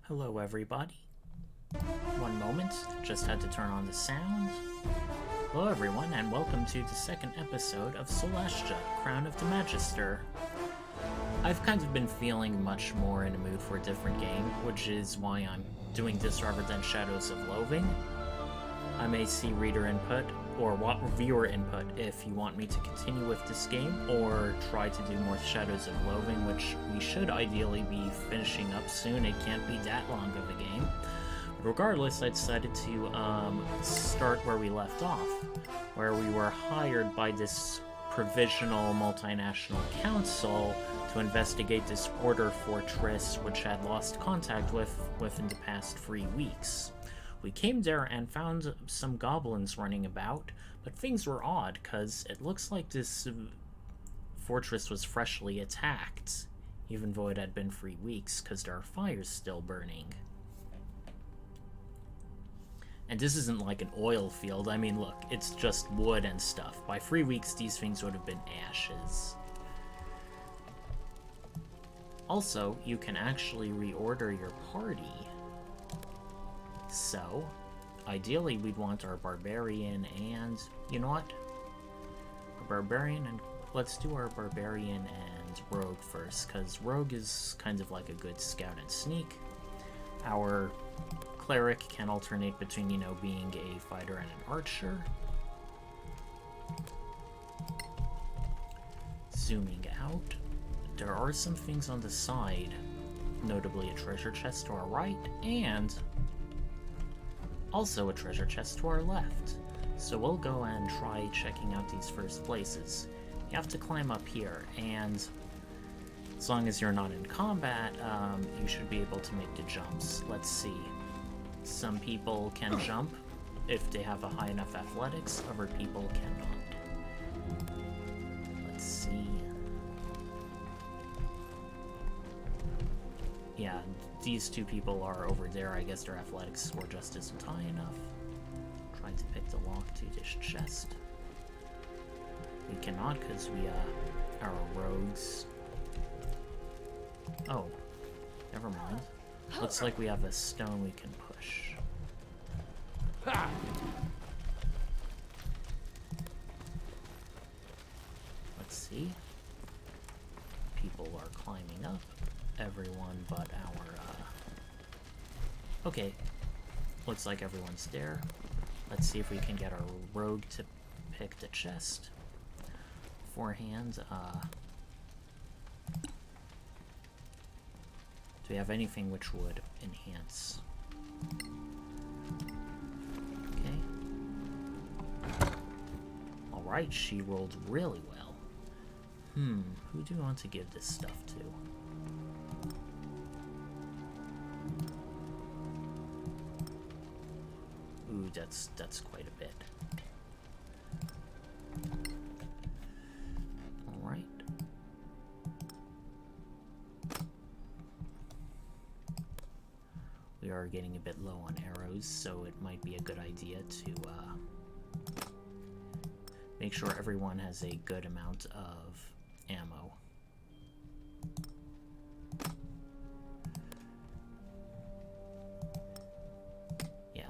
Hello everybody. One moment, just had to turn on the sound. Hello everyone, and welcome to the second episode of Solasta, Crown of the Magister. I've kind of been feeling much more in a mood for a different game, which is why I'm doing this rather than Shadows of Loathing. I may see reader input, or viewer input if you want me to continue with this game, or try to do more Shadows of Loathing, which we should ideally be finishing up soon. It can't be that long of a game. But regardless, I decided to start where we left off, where we were hired by this provisional multinational council to investigate this border fortress which had lost contact within the past 3 weeks. We came there and found some goblins running about, but things were odd, because it looks like this fortress was freshly attacked, even though it had been 3 weeks, because there are fires still burning. And this isn't like an oil field. I mean, look, it's just wood and stuff. By 3 weeks, these things would have been ashes. Also, you can actually reorder your party. So, ideally we'd want our barbarian and, you know what? Let's do our barbarian and rogue first, because rogue is kind of like a good scout and sneak. Our cleric can alternate between, being a fighter and an archer. Zooming out, there are some things on the side, notably a treasure chest to our right, and also a treasure chest to our left. So we'll go and try checking out these first places. You have to climb up here, and as long as you're not in combat, you should be able to make the jumps. Let's see. Some people can jump if they have a high enough athletics, other people cannot. Let's see. Yeah, these two people are over there. I guess their athletics score just isn't high enough. Try to pick the lock to this chest. We cannot because we are rogues. Oh, never mind. Looks like we have a stone we can push. Let's see. People are climbing up. Everyone but our, Okay. Looks like everyone's there. Let's see if we can get our rogue to pick the chest. Beforehand, do we have anything which would enhance? Okay. Alright, she rolled really well. Who do you want to give this stuff to? Ooh, that's quite a bit. Alright. We are getting a bit low on arrows, so it might be a good idea to make sure everyone has a good amount of ammo.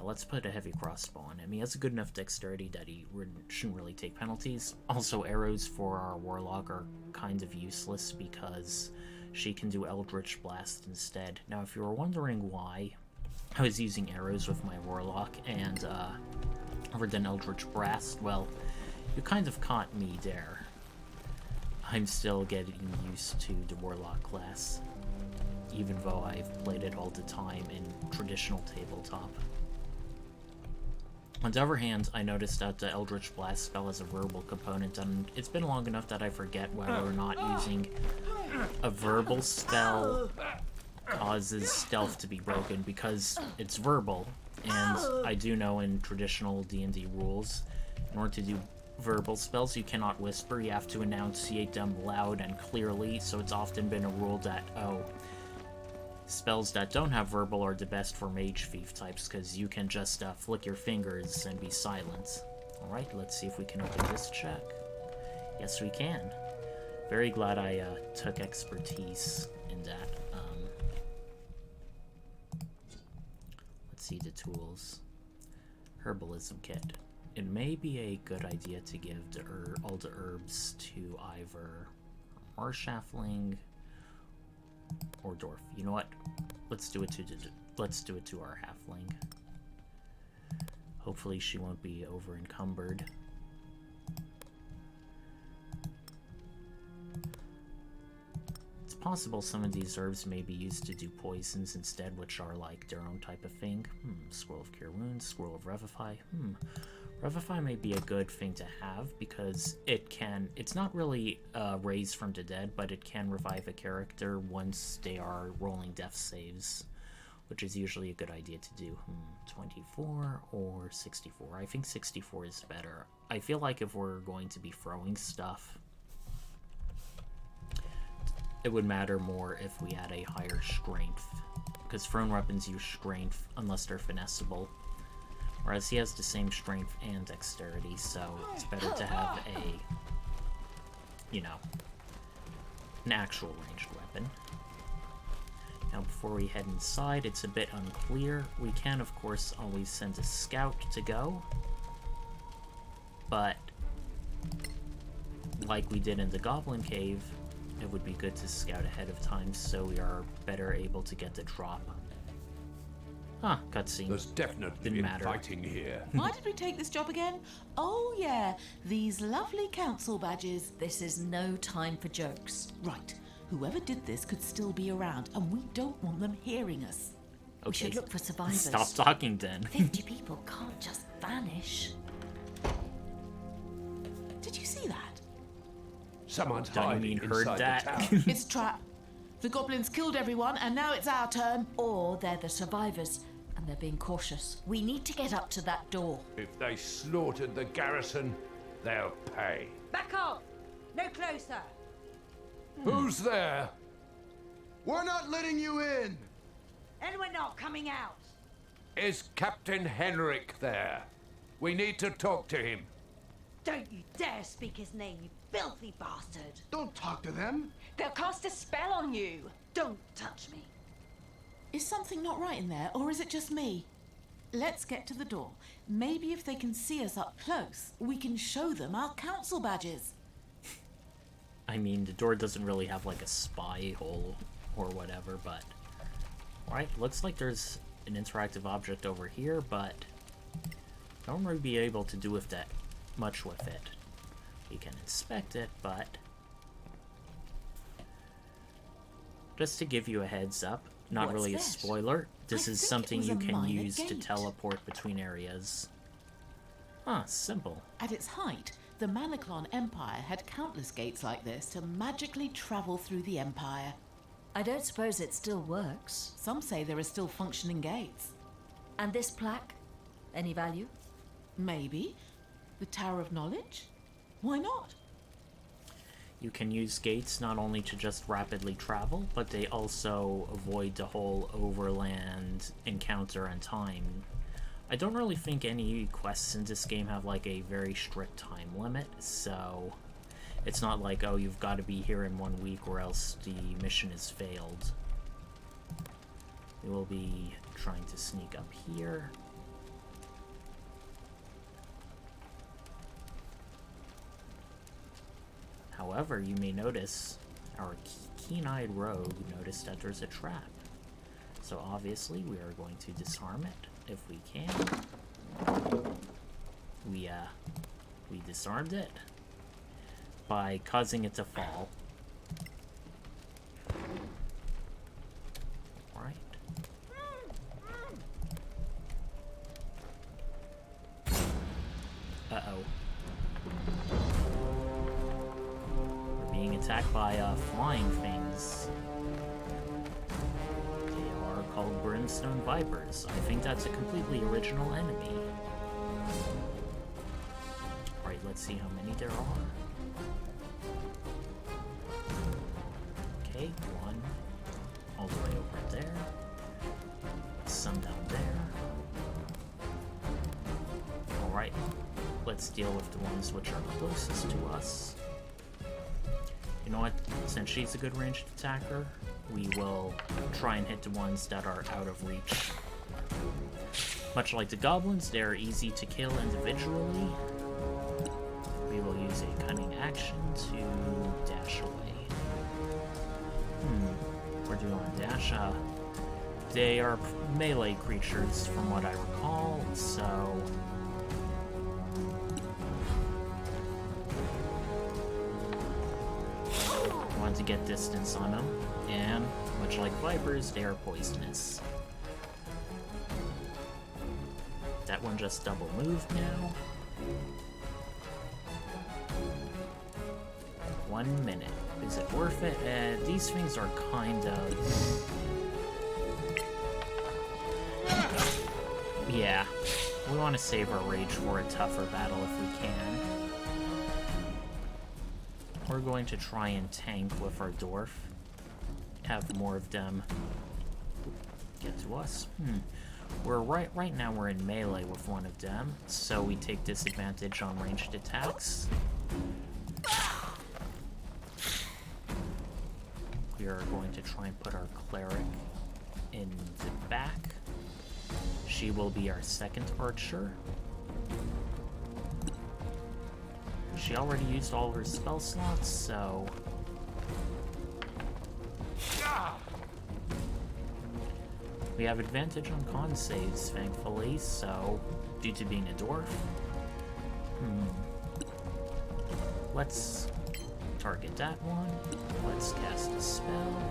Let's put a heavy crossbow on him. He has a good enough dexterity that he shouldn't really take penalties. Also, arrows for our warlock are kind of useless because she can do Eldritch Blast instead. Now, if you were wondering why I was using arrows with my warlock and other than Eldritch Blast, well, you kind of caught me there. I'm still getting used to the warlock class, even though I've played it all the time in traditional tabletop. On the other hand, I noticed that the Eldritch Blast spell has a verbal component, and it's been long enough that I forget whether or not using a verbal spell causes stealth to be broken, because it's verbal, and I do know in traditional D&D rules, in order to do verbal spells, you cannot whisper, you have to enunciate them loud and clearly, so it's often been a rule that, spells that don't have verbal are the best for mage thief types, because you can just flick your fingers and be silent. Alright, let's see if we can open this check. Yes, we can. Very glad I took expertise in that. see the tools. Herbalism kit. It may be a good idea to give all the herbs to either our Halfling or Dwarf. You know what? Let's do it to our Halfling. Hopefully she won't be over encumbered. It's possible some of these herbs may be used to do poisons instead, which are like their own type of thing. Scroll of Cure Wounds, Scroll of Revivify. Revivify may be a good thing to have because it's not really raised from the dead, but it can revive a character once they are rolling death saves, which is usually a good idea to do. 24 or 64? I think 64 is better. I feel like if we're going to be throwing stuff, it would matter more if we had a higher strength, because thrown weapons use strength unless they're finessable. Whereas he has the same strength and dexterity, so it's better to have an actual ranged weapon. Now, before we head inside, it's a bit unclear. We can, of course, always send a scout to go, but like we did in the Goblin Cave, it would be good to scout ahead of time so we are better able to get the drop. Cutscene. There's definitely fighting here. Why did we take this job again? Oh yeah, these lovely council badges. This is no time for jokes. Right, whoever did this could still be around, and we don't want them hearing us. We should look for survivors. Stop talking then. 50 people can't just vanish. Did you see that? Someone's hiding inside the tower. It's a trap. The goblins killed everyone, and now it's our turn. Or they're the survivors, and they're being cautious. We need to get up to that door. If they slaughtered the garrison, they'll pay. Back off! No closer! Who's there? We're not letting you in! And we're not coming out! Is Captain Henrik there? We need to talk to him. Don't you dare speak his name, you filthy bastard! Don't talk to them! They'll cast a spell on you! Don't touch me! Is something not right in there, or is it just me? Let's get to the door. Maybe if they can see us up close, we can show them our council badges. I mean, the door doesn't really have like a spy hole or whatever, but... Alright, looks like there's an interactive object over here, but... I don't really be able to do with that much with it. We can inspect it, but... Just to give you a heads up, not What's really a this? spoiler, this is something you can minor use to gate. teleport between areas. Simple. At its height, the Manaclon Empire had countless gates like this to magically travel through the Empire. I don't suppose it still works. Some say there are still functioning gates. And this plaque? Any value? Maybe. The Tower of Knowledge? Why not? You can use gates not only to just rapidly travel, but they also avoid the whole overland encounter and time. I don't really think any quests in this game have like a very strict time limit, so it's not like, oh, you've got to be here in 1 week or else the mission is failed. We will be trying to sneak up here. However, you may notice our keen-eyed rogue noticed that there's a trap. So obviously we are going to disarm it if we can. We disarmed it by causing it to fall. Alright. Uh-oh. Being attacked by flying things. They are called Brimstone Vipers. I think that's a completely original enemy. Alright, let's see how many there are. Okay, one. All the way over there. Some down there. Alright, let's deal with the ones which are closest to us. You know what? Since she's a good ranged attacker, we will try and hit the ones that are out of reach. Much like the goblins, they are easy to kill individually. We will use a cunning action to dash away. We're doing dash. They are melee creatures from what I recall, so... I want to get distance on them, and much like vipers, they are poisonous. That one just double moved now. 1 minute. Is it worth it? These things are kind of... Yeah. We want to save our rage for a tougher battle if we can. We're going to try and tank with our dwarf. Have more of them get to us. We're right now we're in melee with one of them, so we take disadvantage on ranged attacks. We are going to try and put our cleric in the back. She will be our second archer. She already used all her spell slots, so... We have advantage on con saves, thankfully, so... Due to being a dwarf... Let's target that one. Let's cast a spell.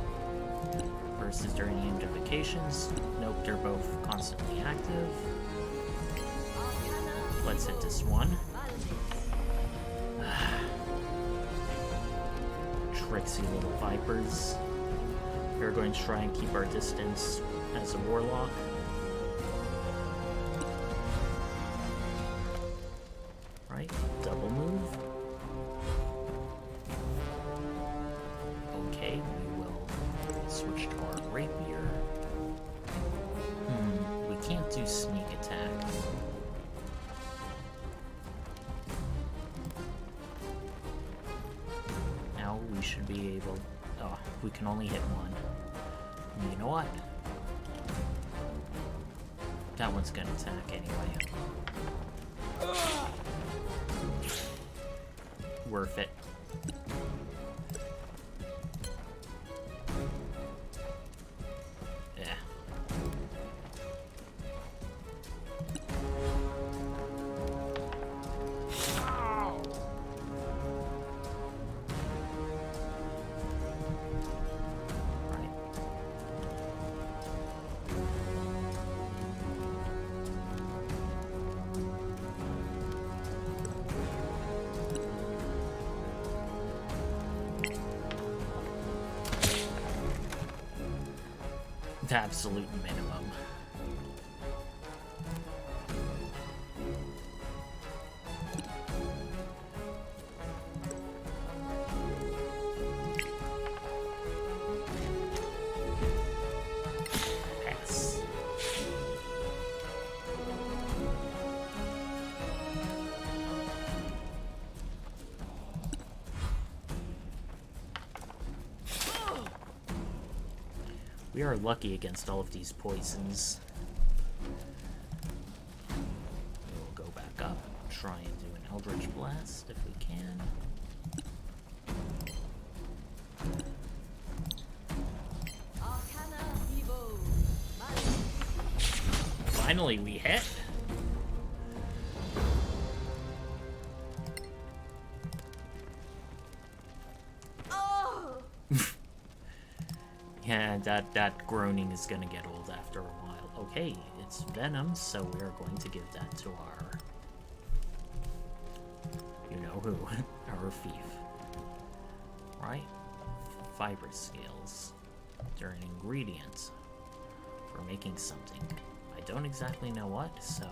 Versus during the invocations. Nope, they're both constantly active. Let's hit this one. Tricksy little vipers. We're going to try and keep our distance as a warlock. Right, double move. Okay, we will switch to our rapier. We can't do sneak attack. Now we should be able... Oh, we can only hit one. You know what? That one's gonna attack anyway. Worth it. Yeah. The absolute minimum. Pass. We are lucky against all of these poisons. We'll go back up, try and do an Eldritch Blast if we can. Finally, we hit. Yeah, that groaning is gonna get old after a while. Okay, it's venom, so we are going to give that to our... You know who. Our thief. Right? Fiber scales. They're an ingredient for making something. I don't exactly know what, so...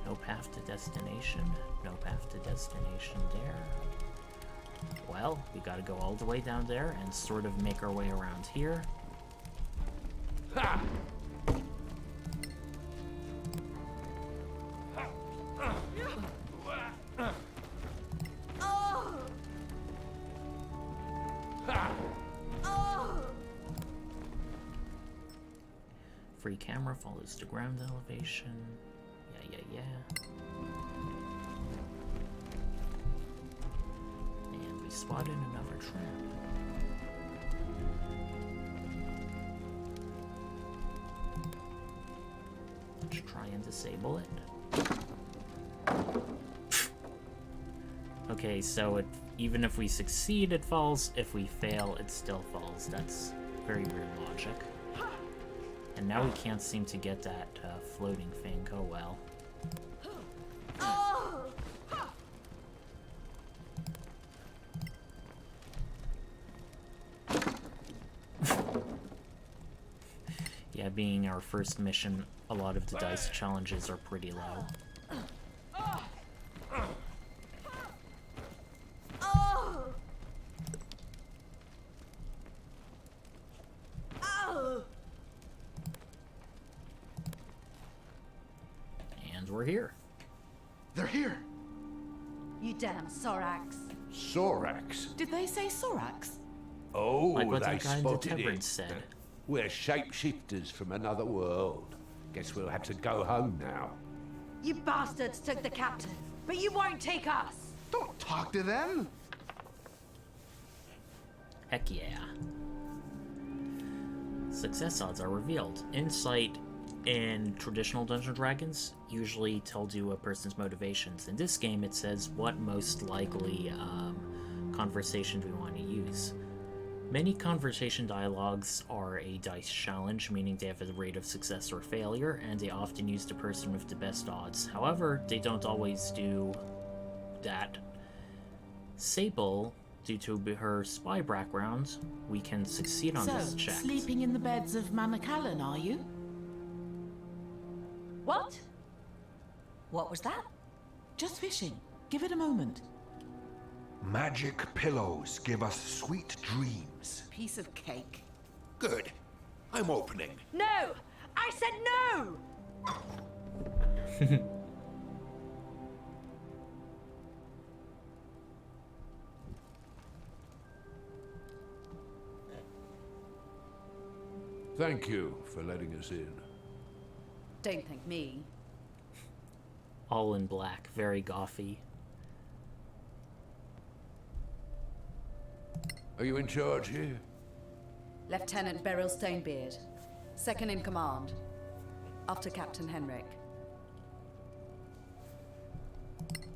No path to destination. No path to destination there. Well, we gotta go all the way down there and sort of make our way around here. Ha! Free camera follows to ground elevation. Yeah. And we spotted another trap. Let's try and disable it. Okay, so even if we succeed, it falls. If we fail, it still falls. That's very weird logic. And now we can't seem to get that floating thing go well. Yeah, being our first mission, a lot of the dice challenges are pretty low. And we're here. They're here. You damn Sorr-Akkath. Sorr-Akkath. Did they say Sorr-Akkath? Oh, Like what they that guy in the spotted tavern it. said. We're shapeshifters from another world. Guess we'll have to go home now. You bastards took the captain, but you won't take us. Don't talk to them. Heck yeah. Success odds are revealed. Insight in traditional Dungeons & Dragons usually tells you a person's motivations. In this game, it says what most likely conversation we want to use. Many conversation dialogues are a dice challenge, meaning they have a rate of success or failure, and they often use the person with the best odds. However, they don't always do that. Sable, due to her spy background, we can succeed on this So, check. sleeping in the beds of Manacallan, are you? What? What was that? Just fishing. Give it a moment. Magic pillows give us sweet dreams. Piece of cake. Good. I'm opening. No! I said no! Thank you for letting us in. Don't thank me. All in black, very gothy. Are you in charge here? Lieutenant Beryl Stonebeard, second in command, after Captain Henrik.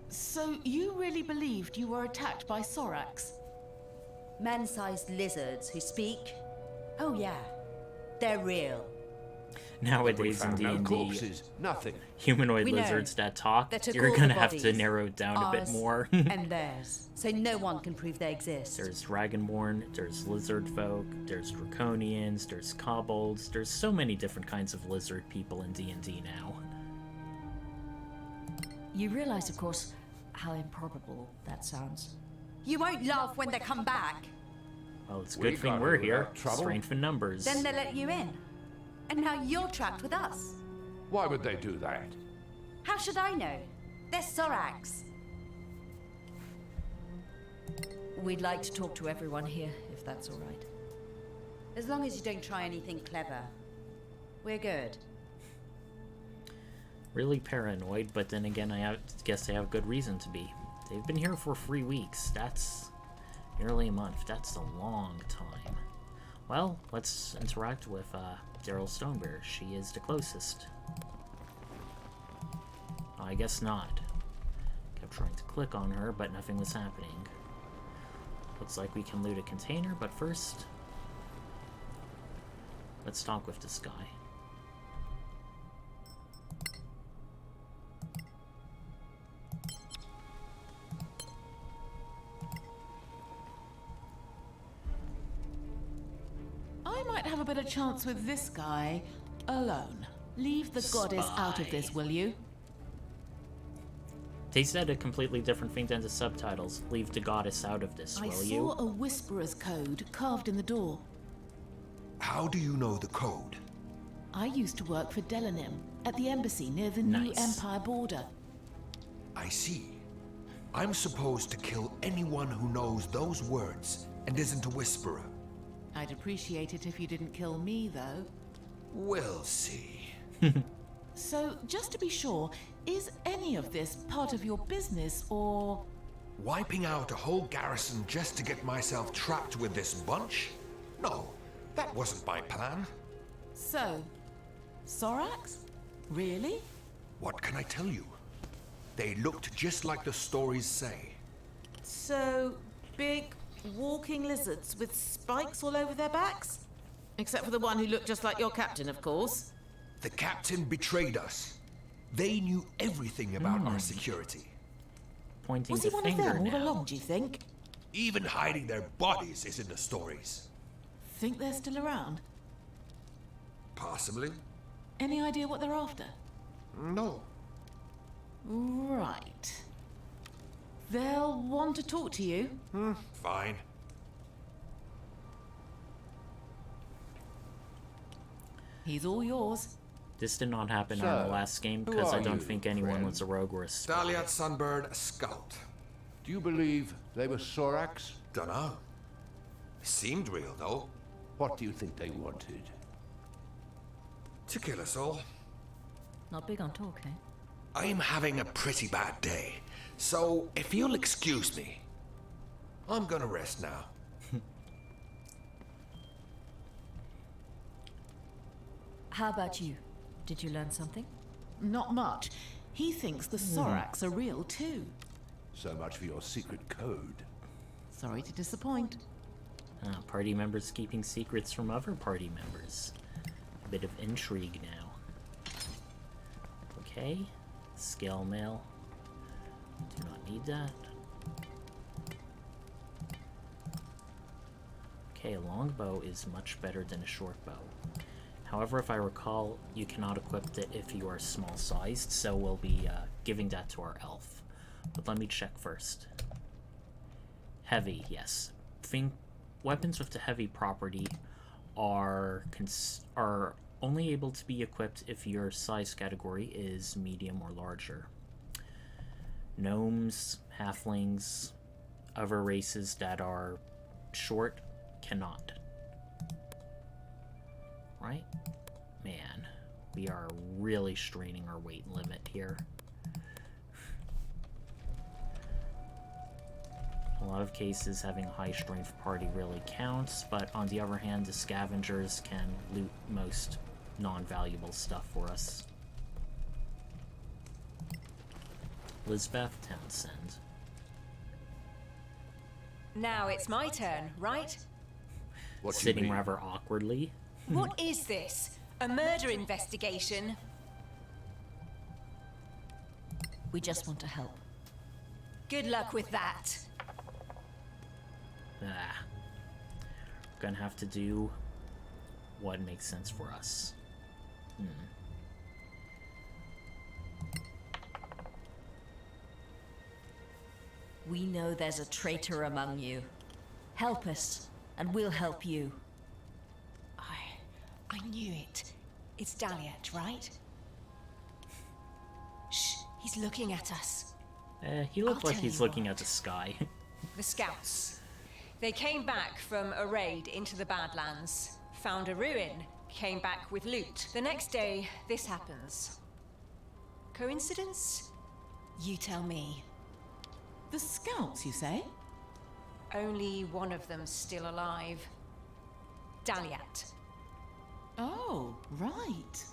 So, you really believed you were attacked by Sorr-Akkath? Man-sized lizards who speak? Oh yeah, they're real. We Nowadays in found no D&D, corpses. Nothing. humanoid We know. lizards that talk, They took you're all gonna the have to bodies, narrow it down a bit ours more. and theirs, so no one can prove they exist. There's Dragonborn, there's lizard folk, there's Draconians, there's kobolds, there's so many different kinds of lizard people in D&D now. You realize, of course, how improbable that sounds. You won't laugh when they come back. Well, it's a We good thing got we're it here. without trouble. Strength in numbers. Then they let you in. And now you're trapped with us. Why would they do that? How should I know? They're Sorr-Akkath. We'd like to talk to everyone here, if that's all right. As long as you don't try anything clever, we're good. Really paranoid, but then again, guess they have good reason to be. They've been here for 3 weeks. That's nearly a month. That's a long time. Well, let's interact with Daryl Stonebear. She is the closest. I guess not. Kept trying to click on her, but nothing was happening. Looks like we can loot a container, but first, let's talk with this guy. I might have a better chance with this guy alone. Leave the goddess out of this, will you? They said a completely different thing than the subtitles. Leave the goddess out of this, I will saw you? a whisperer's code carved in the door. How do you know the code? I used to work for Delanim at the embassy near the new Nice. Empire border. I see. I'm supposed to kill anyone who knows those words and isn't a whisperer. I'd appreciate it if you didn't kill me, though. We'll see. So, just to be sure, is any of this part of your business, or... Wiping out a whole garrison just to get myself trapped with this bunch? No, that wasn't my plan. So, Sorr-Akkath? Really? What can I tell you? They looked just like the stories say. So, big, walking lizards with spikes all over their backs? Except for the one who looked just like your captain, of course. The captain betrayed us. They knew everything about our security. Pointing Was the he one of finger them all now. along, do you think? Even hiding their bodies is in the stories. Think they're still around? Possibly. Any idea what they're after? No. Right. They'll want to talk to you. Fine. He's all yours. This did not happen So, on the last game who because I are don't you, think anyone friend? was a rogue or a spy. Dahlia Sunbird, Scout. Do you believe they were Sorr-Akkaths? Dunno. Seemed real, though. What do you think they wanted? To kill us all. Not big on talk, eh? I'm having a pretty bad day, so if you'll excuse me, I'm gonna rest now. How about you? Did you learn something? Not much. He thinks the Sorr-Akkaths are real too. So much for your secret code. Sorry to disappoint. Party members keeping secrets from other party members. A bit of intrigue now. Okay. Scale mail. Do not need that. Okay, a longbow is much better than a short bow. However, if I recall, you cannot equip it if you are small sized, so we'll be giving that to our elf. But let me check first. Heavy, yes. Weapons with the heavy property are only able to be equipped if your size category is medium or larger. Gnomes, halflings, other races that are short cannot. Right? Man, we are really straining our weight limit here. A lot of cases, having a high strength party really counts, but on the other hand, the scavengers can loot most non-valuable stuff for us. Lisbeth Townsend. Now it's my turn, right? What do you Sitting mean? rather awkwardly. What is this? A murder investigation? We just want to help. Good luck with that. Ah. We're gonna have to do what makes sense for us. We know there's a traitor among you. Help us, and we'll help you. I knew it. It's Dahliat, right? Shh, he's looking at us. He looked I'll like tell he's you looking what. at the sky. The scouts. They came back from a raid into the Badlands, found a ruin, came back with loot. The next day, this happens. Coincidence? You tell me. The Scouts, you say? Only one of them's still alive. Dahliat. Oh, right.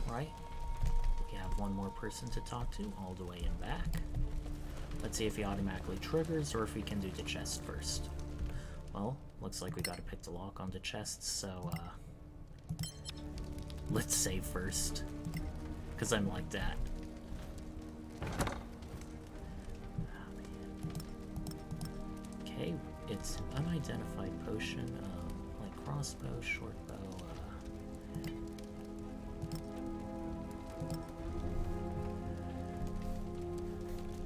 Right? We have one more person to talk to, all the way in back. Let's see if he automatically triggers, or if we can do the chest first. Well, looks like we gotta pick the lock on the chest, so, let's save first. Because I'm like that. Okay, it's an unidentified potion, like crossbow, short bow,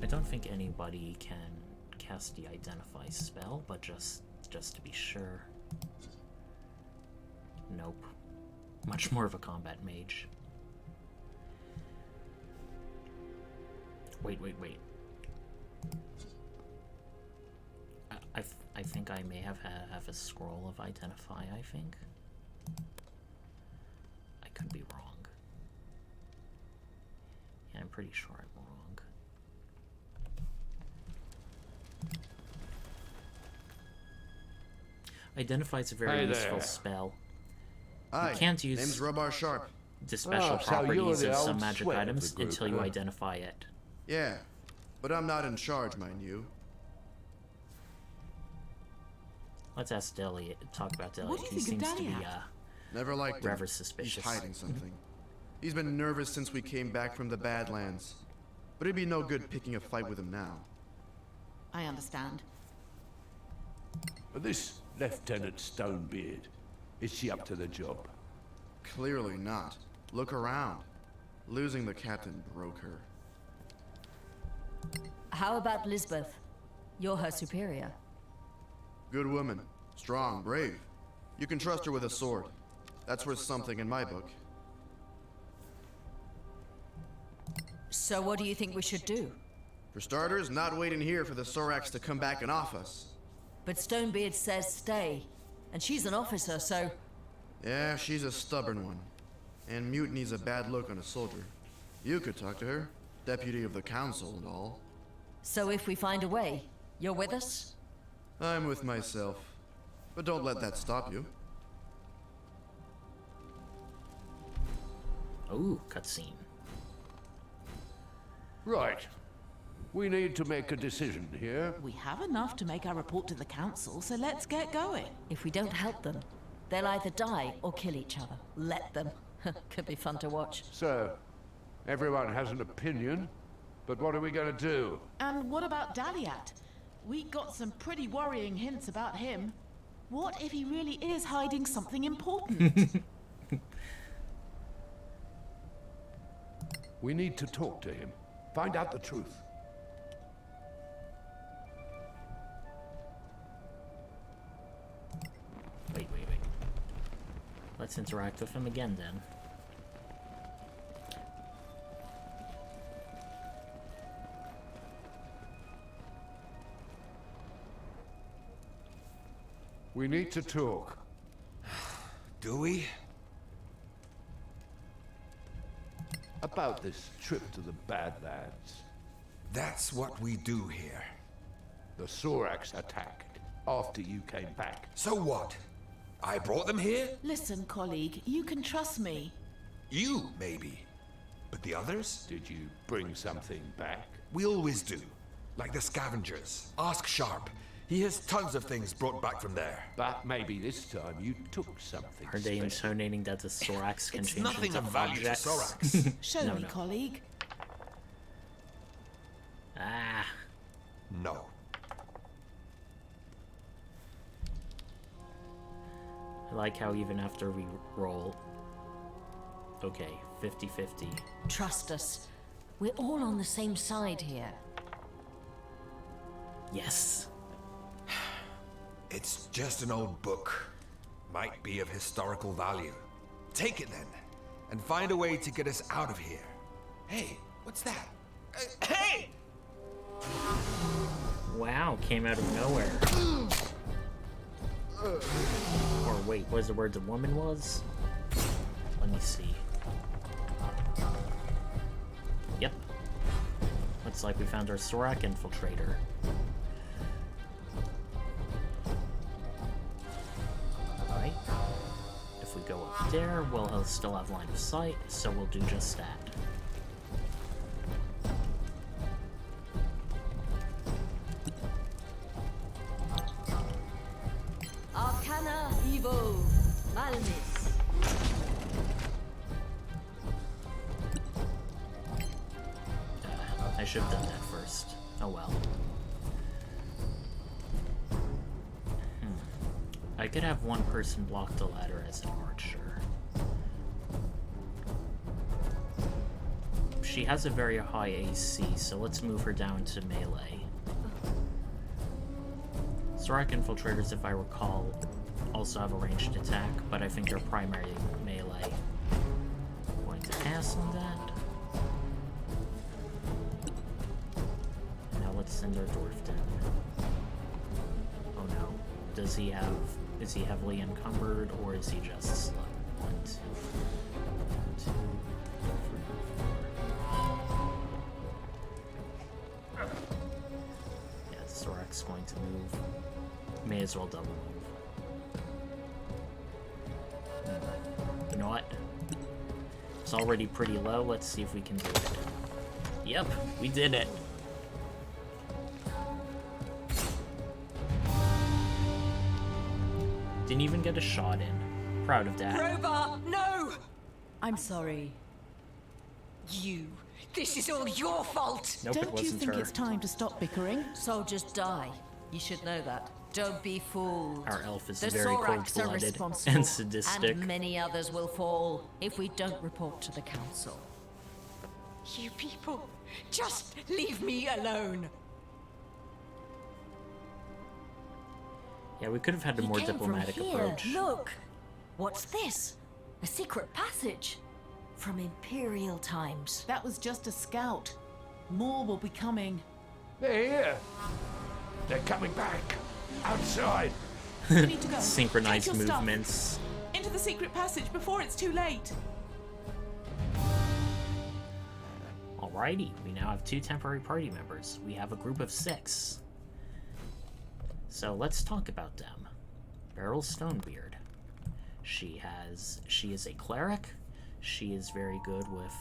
I don't think anybody can cast the identify spell, but just to be sure. Nope. Much more of a combat mage. Wait. I think I may have a scroll of identify, I think. I could be wrong. Yeah, I'm pretty sure I'm wrong. Identify is a very useful spell. Hi, You can't use name's Robar Sharp. the special so you're properties the of old some magic sweat of items the group, until you huh? identify it. Yeah, but I'm not in charge, mind you. Let's ask Deli. Talk about Deli. What do you He think of seems to be Dahlia? Never liked him. rather He's suspicious. hiding something. He's been nervous since we came back from the Badlands. But it'd be no good picking a fight with him now. I understand. But this Lieutenant Stonebeard, is she up to the job? Clearly not. Look around. Losing the captain broke her. How about Lisbeth? You're her superior. Good woman. Strong, brave. You can trust her with a sword. That's worth something in my book. So what do you think we should do? For starters, not waiting here for the Sorr-Akkath to come back and off us. But Stonebeard says stay. And she's an officer, so... Yeah, she's a stubborn one. And mutiny's a bad look on a soldier. You could talk to her. Deputy of the council and all. So if we find a way, you're with us? I'm with myself. But don't let that stop you. Ooh, cutscene. Right. We need to make a decision here. We have enough to make our report to the council, so let's get going. If we don't help them, they'll either die or kill each other. Let them. Could be fun to watch. So, everyone has an opinion, but what are we going to do? And what about Daliat? We got some pretty worrying hints about him. What if he really is hiding something important? We need to talk to him. Find out the truth. Wait. Let's interact with him again then. We need to talk. Do we? About this trip to the Badlands. That's what we do here. The Sorr-Akkath attacked after you came back. So what? I brought them here? Listen, colleague, you can trust me. You, maybe. But the others? Did you bring something back? We always do. Like the scavengers. Ask Sharp. He has tons of things brought back from there. But maybe this time you took something Are they special. intonating that the Sorr-Akkath can It's change nothing into of value to objects? Sorr-Akkath. Show No, me, no. colleague. Ah, No. I like how even after we roll... Okay, 50-50. Trust us. We're all on the same side here. Yes. It's just an old book. Might be of historical value. Take it then, and find a way to get us out of here. Hey, what's that? Hey! Wow, came out of nowhere. Or wait, was the word the woman was? Let me see. Yep. Looks like we found our Sorr-Akkath infiltrator. Alright. If we go up there, we'll still have line of sight, so we'll do just that. Arcana Evo Malmis. I should have done that first. Oh well. I could have one person block the ladder as an archer. She has a very high AC, so let's move her down to melee. Sorr-Akkath infiltrators, if I recall, also have a ranged attack, but I think they're primarily melee. Going to pass on that. Now let's send our dwarf down. Oh no. Is he heavily encumbered, or is he just slow? 1, 2, 3, 4. Yeah, the Sorr-Akkath's going to move. May as well double move. You know what? It's already pretty low. Let's see if we can do it. Yep, we did it. Didn't even get a shot in. Proud of that. Robar, no! I'm sorry. You. This is all your fault! Nope, it Don't you wasn't think her. it's time to stop bickering? Soldiers die. You should know that. Don't be fooled. Our elf is The very Sorr-Akkaths are cold-blooded responsible, and sadistic. and many others will fall if we don't report to the council. You people, just leave me alone! Yeah, we could have had a He more came from diplomatic here. approach. Look! What's this? A secret passage? From Imperial times. That was just a scout. More will be coming. They're here. They're coming back. Outside. You need to go. Synchronized Take your stuff. movements. Into the secret passage before it's too late. Alrighty, we now have 2 temporary party members. We have a group of 6. So let's talk about them. Beryl Stonebeard. She is a cleric. She is very good with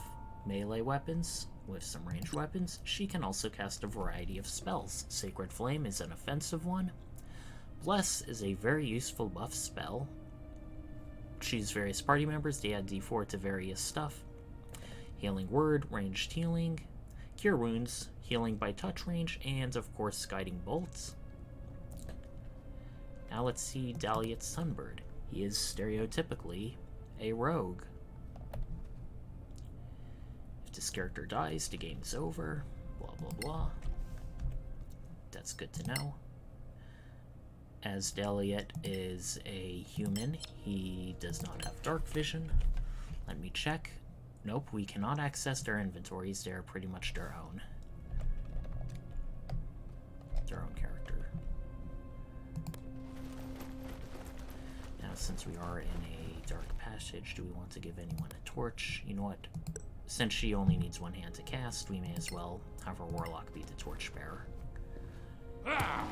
melee weapons, with some ranged weapons. She can also cast a variety of spells. Sacred Flame is an offensive one. Bless is a very useful buff spell. Choose various party members to add d4 to various stuff. Healing Word, ranged healing, Cure Wounds, healing by touch range, and of course Guiding Bolts. Now let's see Daliot Sunbird. He is stereotypically a rogue. If this character dies, the game's over. Blah blah blah. That's good to know. As Daliot is a human, he does not have dark vision. Let me check. Nope, we cannot access their inventories. They're pretty much their own. Their own character. Now, since we are in a dark passage, do we want to give anyone a torch? You know what? Since she only needs 1 hand to cast, we may as well have our warlock be the torchbearer.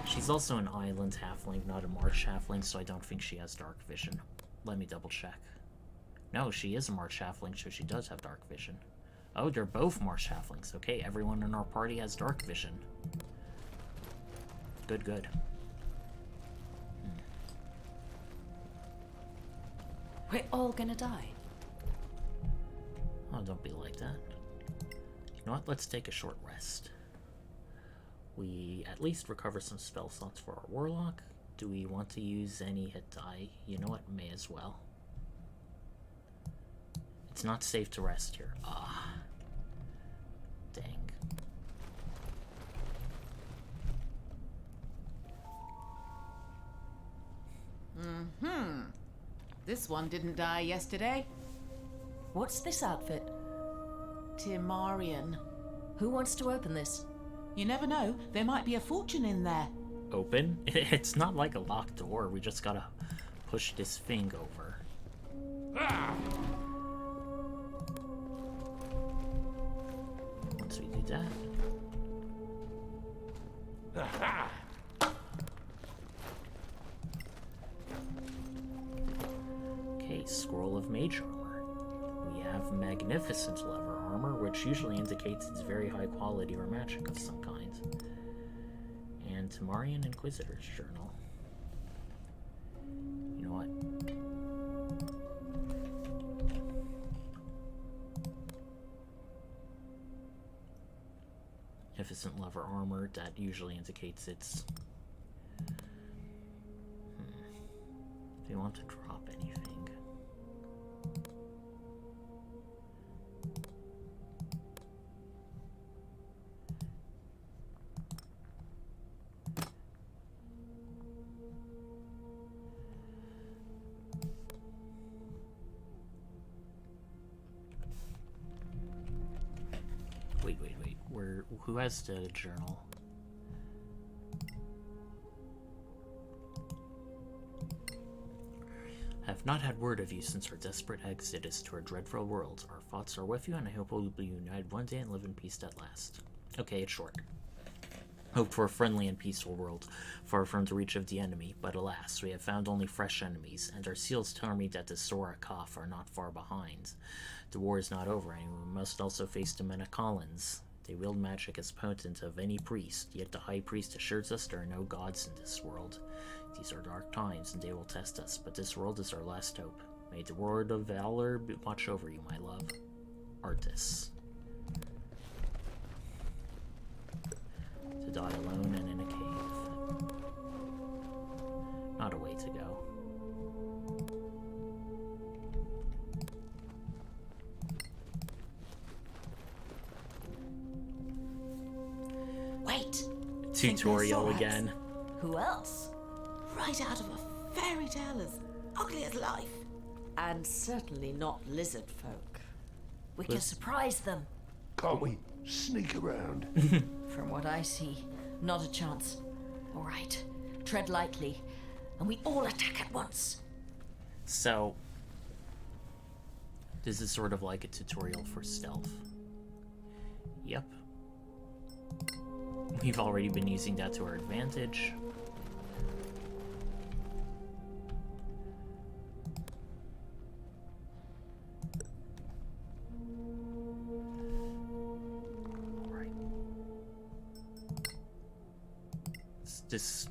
She's also an island halfling, not a marsh halfling, so I don't think she has dark vision. Let me double check. No, she is a marsh halfling, so she does have dark vision. Oh, they're both marsh halflings. Okay, everyone in our party has dark vision. Good, good. We're all gonna die. Oh, don't be like that. You know what? Let's take a short rest. We at least recover some spell slots for our warlock. Do we want to use any hit die? You know what? May as well. It's not safe to rest here. Ah. Dang. This one didn't die yesterday. What's this outfit? Timarian. Who wants to open this? You never know. There might be a fortune in there. Open? It's not like a locked door. We just gotta push this thing over. Once we do that... Okay, Scroll of Mage Armor. We have Magnificent Lever Armor, which usually indicates it's very high quality or magic of some kind. And Timarian Inquisitor's Journal. You know what? Magnificent Lever Armor, that usually indicates it's... Do you want to drop anything? Wait. Who has the journal? Have not had word of you since our desperate exodus to our dreadful world. Our thoughts are with you, and I hope we'll be united one day and live in peace at last. Okay, it's short. Hope for a friendly and peaceful world, far from the reach of the enemy, but alas, we have found only fresh enemies, and our seals tell me that the Sorr-Akkath are not far behind. The war is not over, and we must also face the men of Collins. They wield magic as potent of any priest, yet the high priest assures us there are no gods in this world. These are dark times, and they will test us, but this world is our last hope. May the word of valor watch over you, my love. Artis. To die alone and in a cave. Not a way to go. Wait! Tutorial again. Who else? Right out of a fairy tale as ugly as life. And certainly not lizard folk. We can surprise them. Can't we sneak around? From what I see, not a chance. All right, tread lightly, and we all attack at once. So, this is sort of like a tutorial for stealth. Yep. We've already been using that to our advantage. This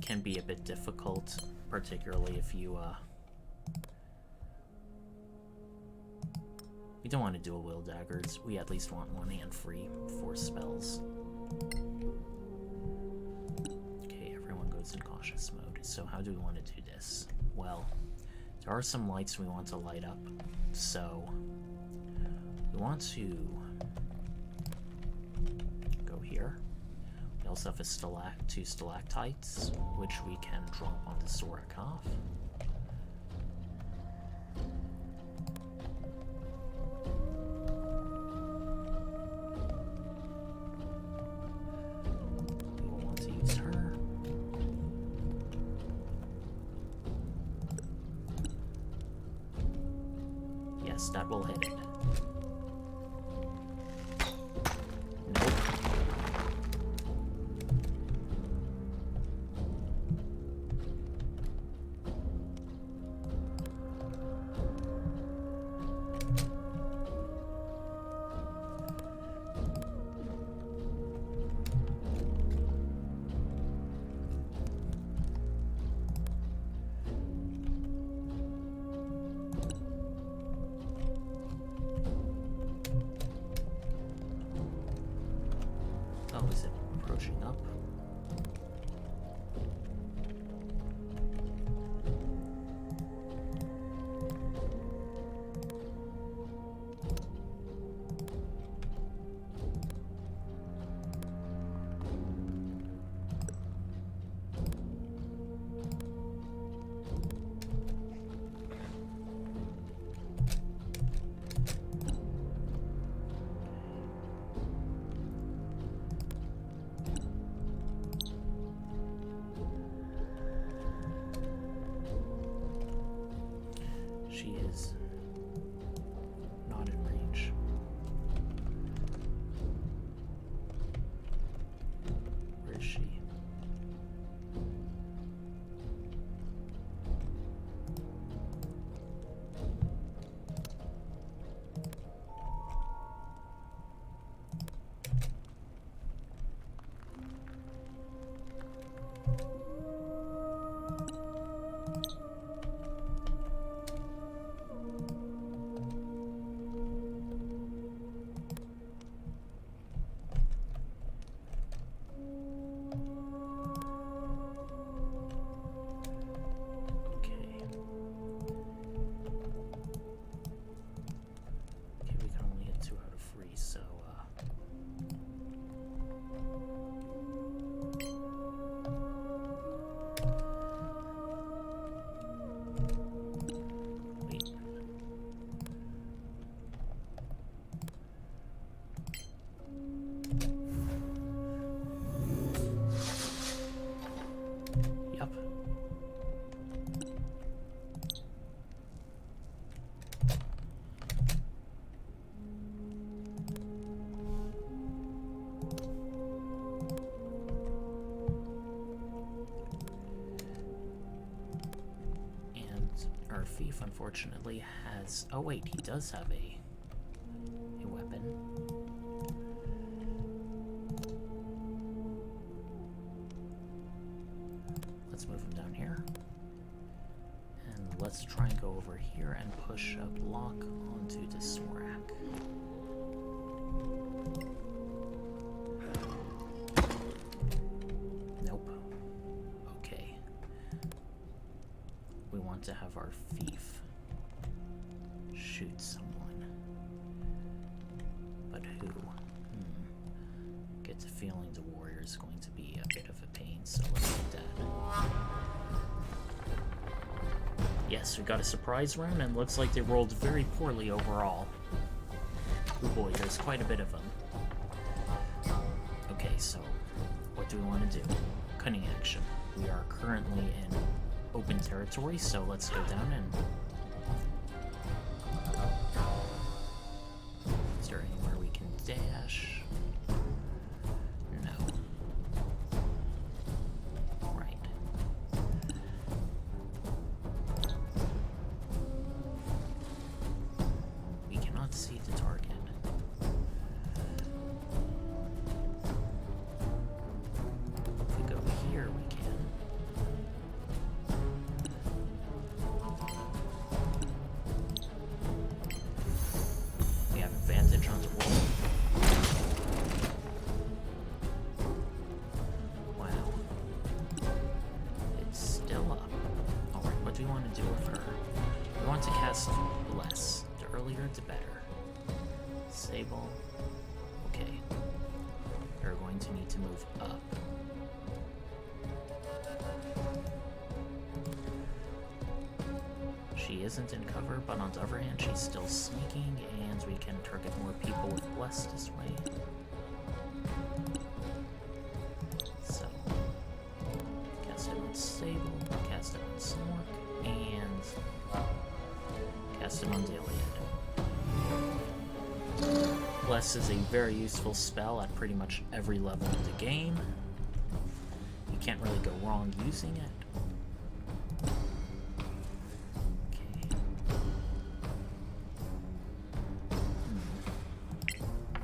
can be a bit difficult, particularly if you, we don't want to dual wield daggers. We at least want one hand free for spells. Okay, everyone goes in cautious mode. So how do we want to do this? Well, there are some lights we want to light up. So, we want to go here. We also have two stalactites, which we can drop on the Sorr-Akkath. We will want to use her. Yes, that will hit it. Oh, is it approaching up? unfortunately has... Oh wait, he does have a weapon. Let's move him down here. And let's try and go over here and push a block onto the Sorr-Akkath. Nope. Okay. We want to have our thief shoot someone. But who? Get the feeling the warrior is going to be a bit of a pain, so let's do that. Yes, we got a surprise round, and looks like they rolled very poorly overall. Oh boy, there's quite a bit of them. Okay, so what do we want to do? Cunning action. We are currently in open territory, so let's go down and... Is there anywhere we can dash? No. Right. We cannot see the target. If we go here, we can. We have advantage on the roll. Wow. It's still up. Alright, what do we want to do with her? We want to cast Bless. The earlier, the better. Sable. Okay. We're going to need to move up. She isn't in cover, but on the other hand, she's still sneaking, and we can target more people with Bless this way. So, cast it on Sable, cast it on Snork, and cast it on Deliad. Bless is a very useful spell at pretty much every level of the game. You can't really go wrong using it.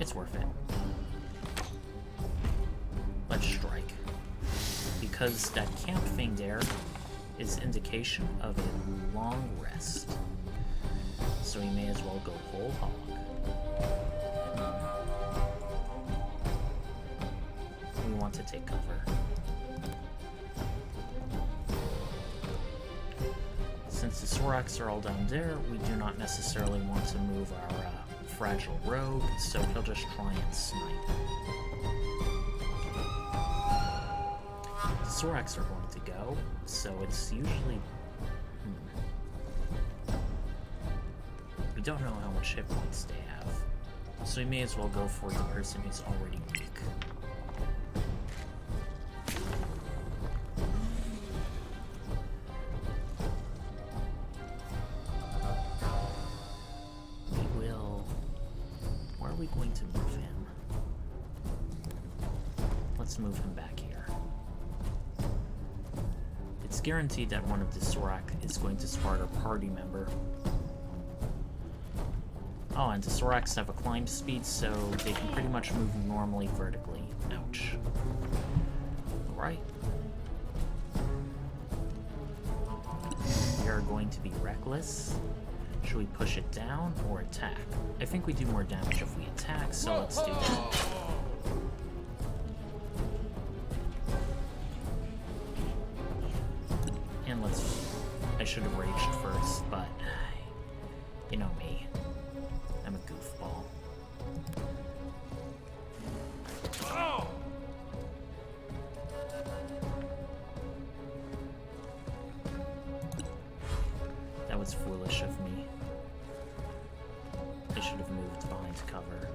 It's worth it. Let's strike. Because that camp thing there is indication of a long rest. So we may as well go whole hog. We want to take cover. Since the Sorr-Akkaths are all down there, we do not necessarily want to move our fragile rogue, so he'll just try and snipe. The Sorr-Akkaths are going to go, so it's usually... We don't know how much hit points they have, so we may as well go for the person who's already weak. Going to move him. Let's move him back here. It's guaranteed that one of the Sorr-Akkath is going to spot a party member. Oh, and the Sorr-Akkaths have a climb speed, so they can pretty much move normally vertically. Ouch. Alright. We are going to be reckless. Should we push it down or attack? I think we do more damage if we attack, so let's do that. And let's... I should have raged first, but... You know me. I'm a goofball. That was foolish of me. I should have moved behind cover.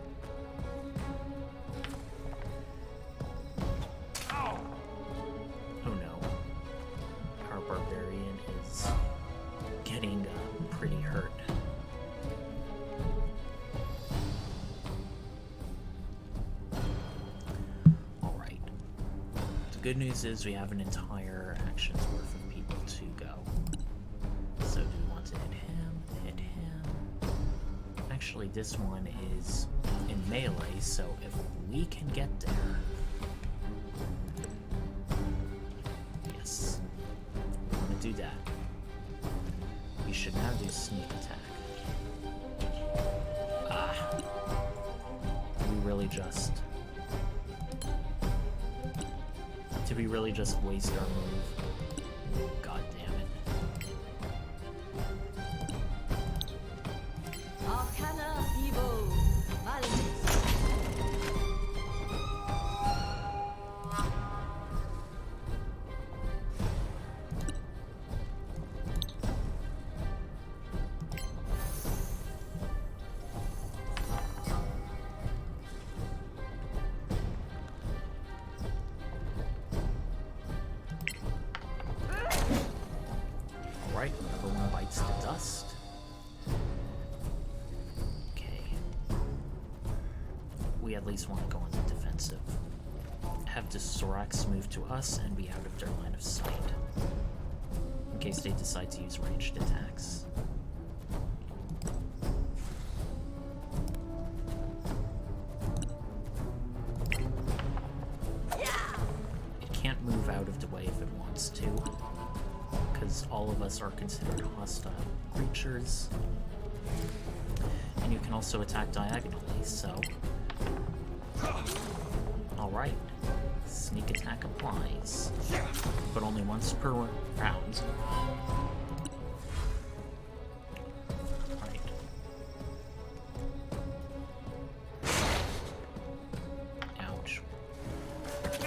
Oh no. Our barbarian is getting pretty hurt. Alright. The good news is we have an entire action's worth of people to go. So do we want to hit him? Actually, this one is in melee, so if we can get there... Yes. I'm gonna do that. We should now do sneak attack. Ah. Did we really just... Did we really just waste our move? God damn it. Arcana Evo. Malice. Alright, everyone bites the dust. Okay. We at least want to go on the defensive. Have the Sorr-Akkath move to us and be out of their line of sight. In case they decide to use ranged attacks. It can't move out of the way if it wants to, because all of us are considered hostile creatures. And you can also attack diagonally, so... Alright. Sneak attack applies. But only once per round. Alright. Ouch. Okay.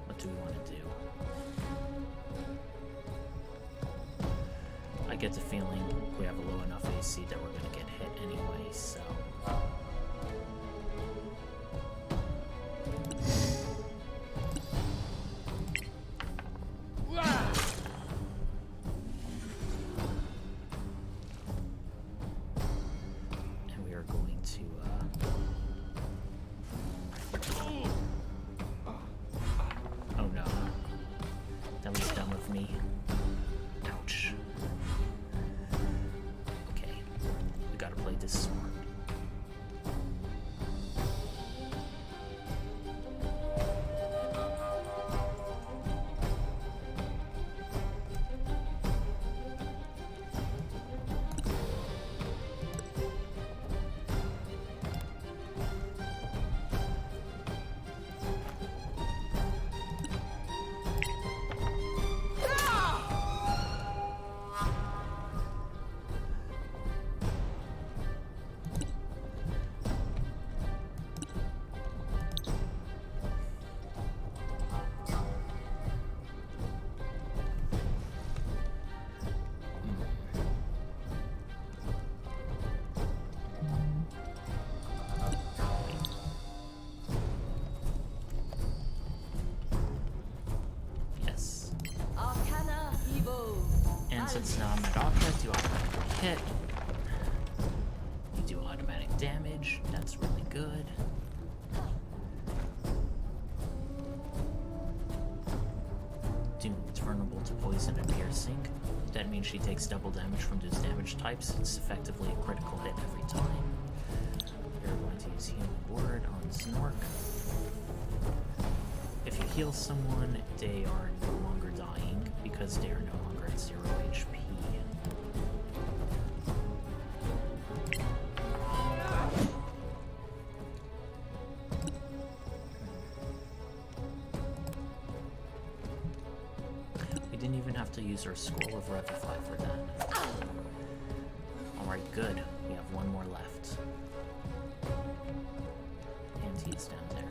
What do we want to do? I get the feeling we have a low enough AC that we're gonna get hit anyway, so... And we are going to, Oh no. That was dumb of me. Ouch. Okay. We gotta play this smart. Yes. Arcana Evo. And since now I'm at Outpost, you automatically hit. You do automatic damage. That's really good. Doom is vulnerable to poison and piercing. That means she takes double damage from those damage types. It's effectively a critical hit every time. We're going to use Healing Word on Snork. If you heal someone, they are no longer dying because they are no longer at 0 HP. We didn't even have to use our Scroll of Revivify for that. Alright, good. We have one more left. And he's down there.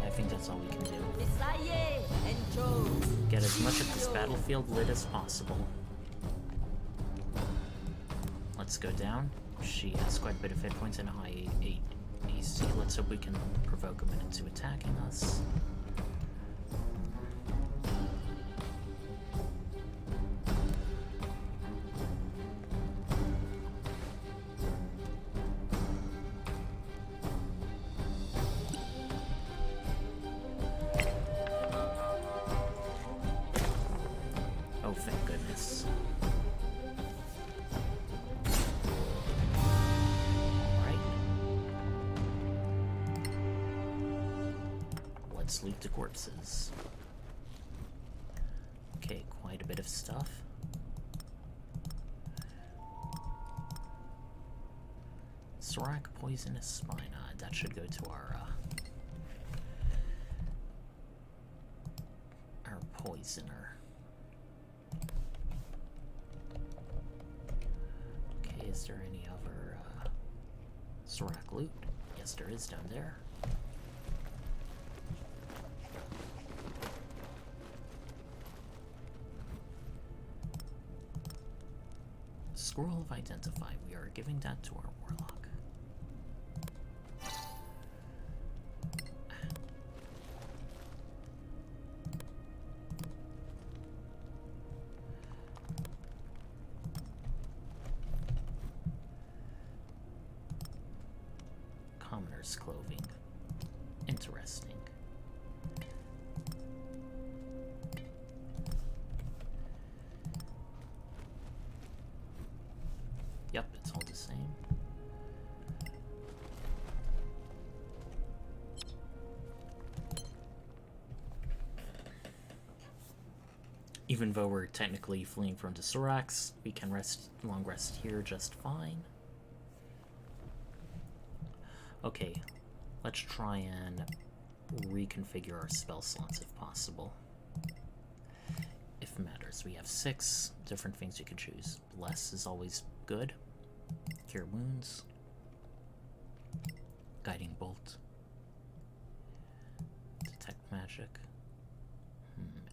I think that's all we can do. Get as much of this battlefield lit as possible. Let's go down. She has quite a bit of hit points and a high 8 AC. Let's hope we can provoke him into attacking us. Let's loot the corpses. Okay, quite a bit of stuff. Sorr-Akkath poisonous spine. That should go to our poisoner. Okay, is there any other Sorr-Akkath loot? Yes, there is down there. Scroll of Identify. We are giving that to our warlock. Commoner's clothing. Interesting. Yep, it's all the same. Even though we're technically fleeing from the Sorr-Akkaths, we can long rest here just fine. Okay, let's try and reconfigure our spell slots if possible. If it matters, we have 6 different things you can choose. Bless is always good. Cure wounds. Guiding bolt. Detect magic.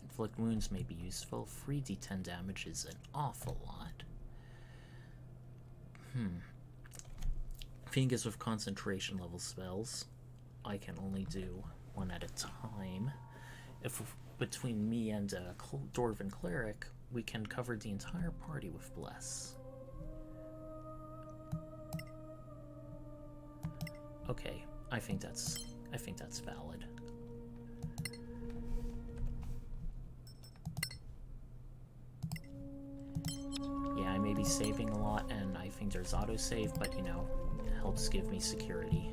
Inflict wounds may be useful. 3d10 damage is an awful lot. Thing is, with concentration level spells, I can only do 1 at a time. If between me and a Dwarven cleric, we can cover the entire party with bless. Okay, I think that's valid. Yeah, I may be saving a lot, and I think there's autosave, but you know, it helps give me security.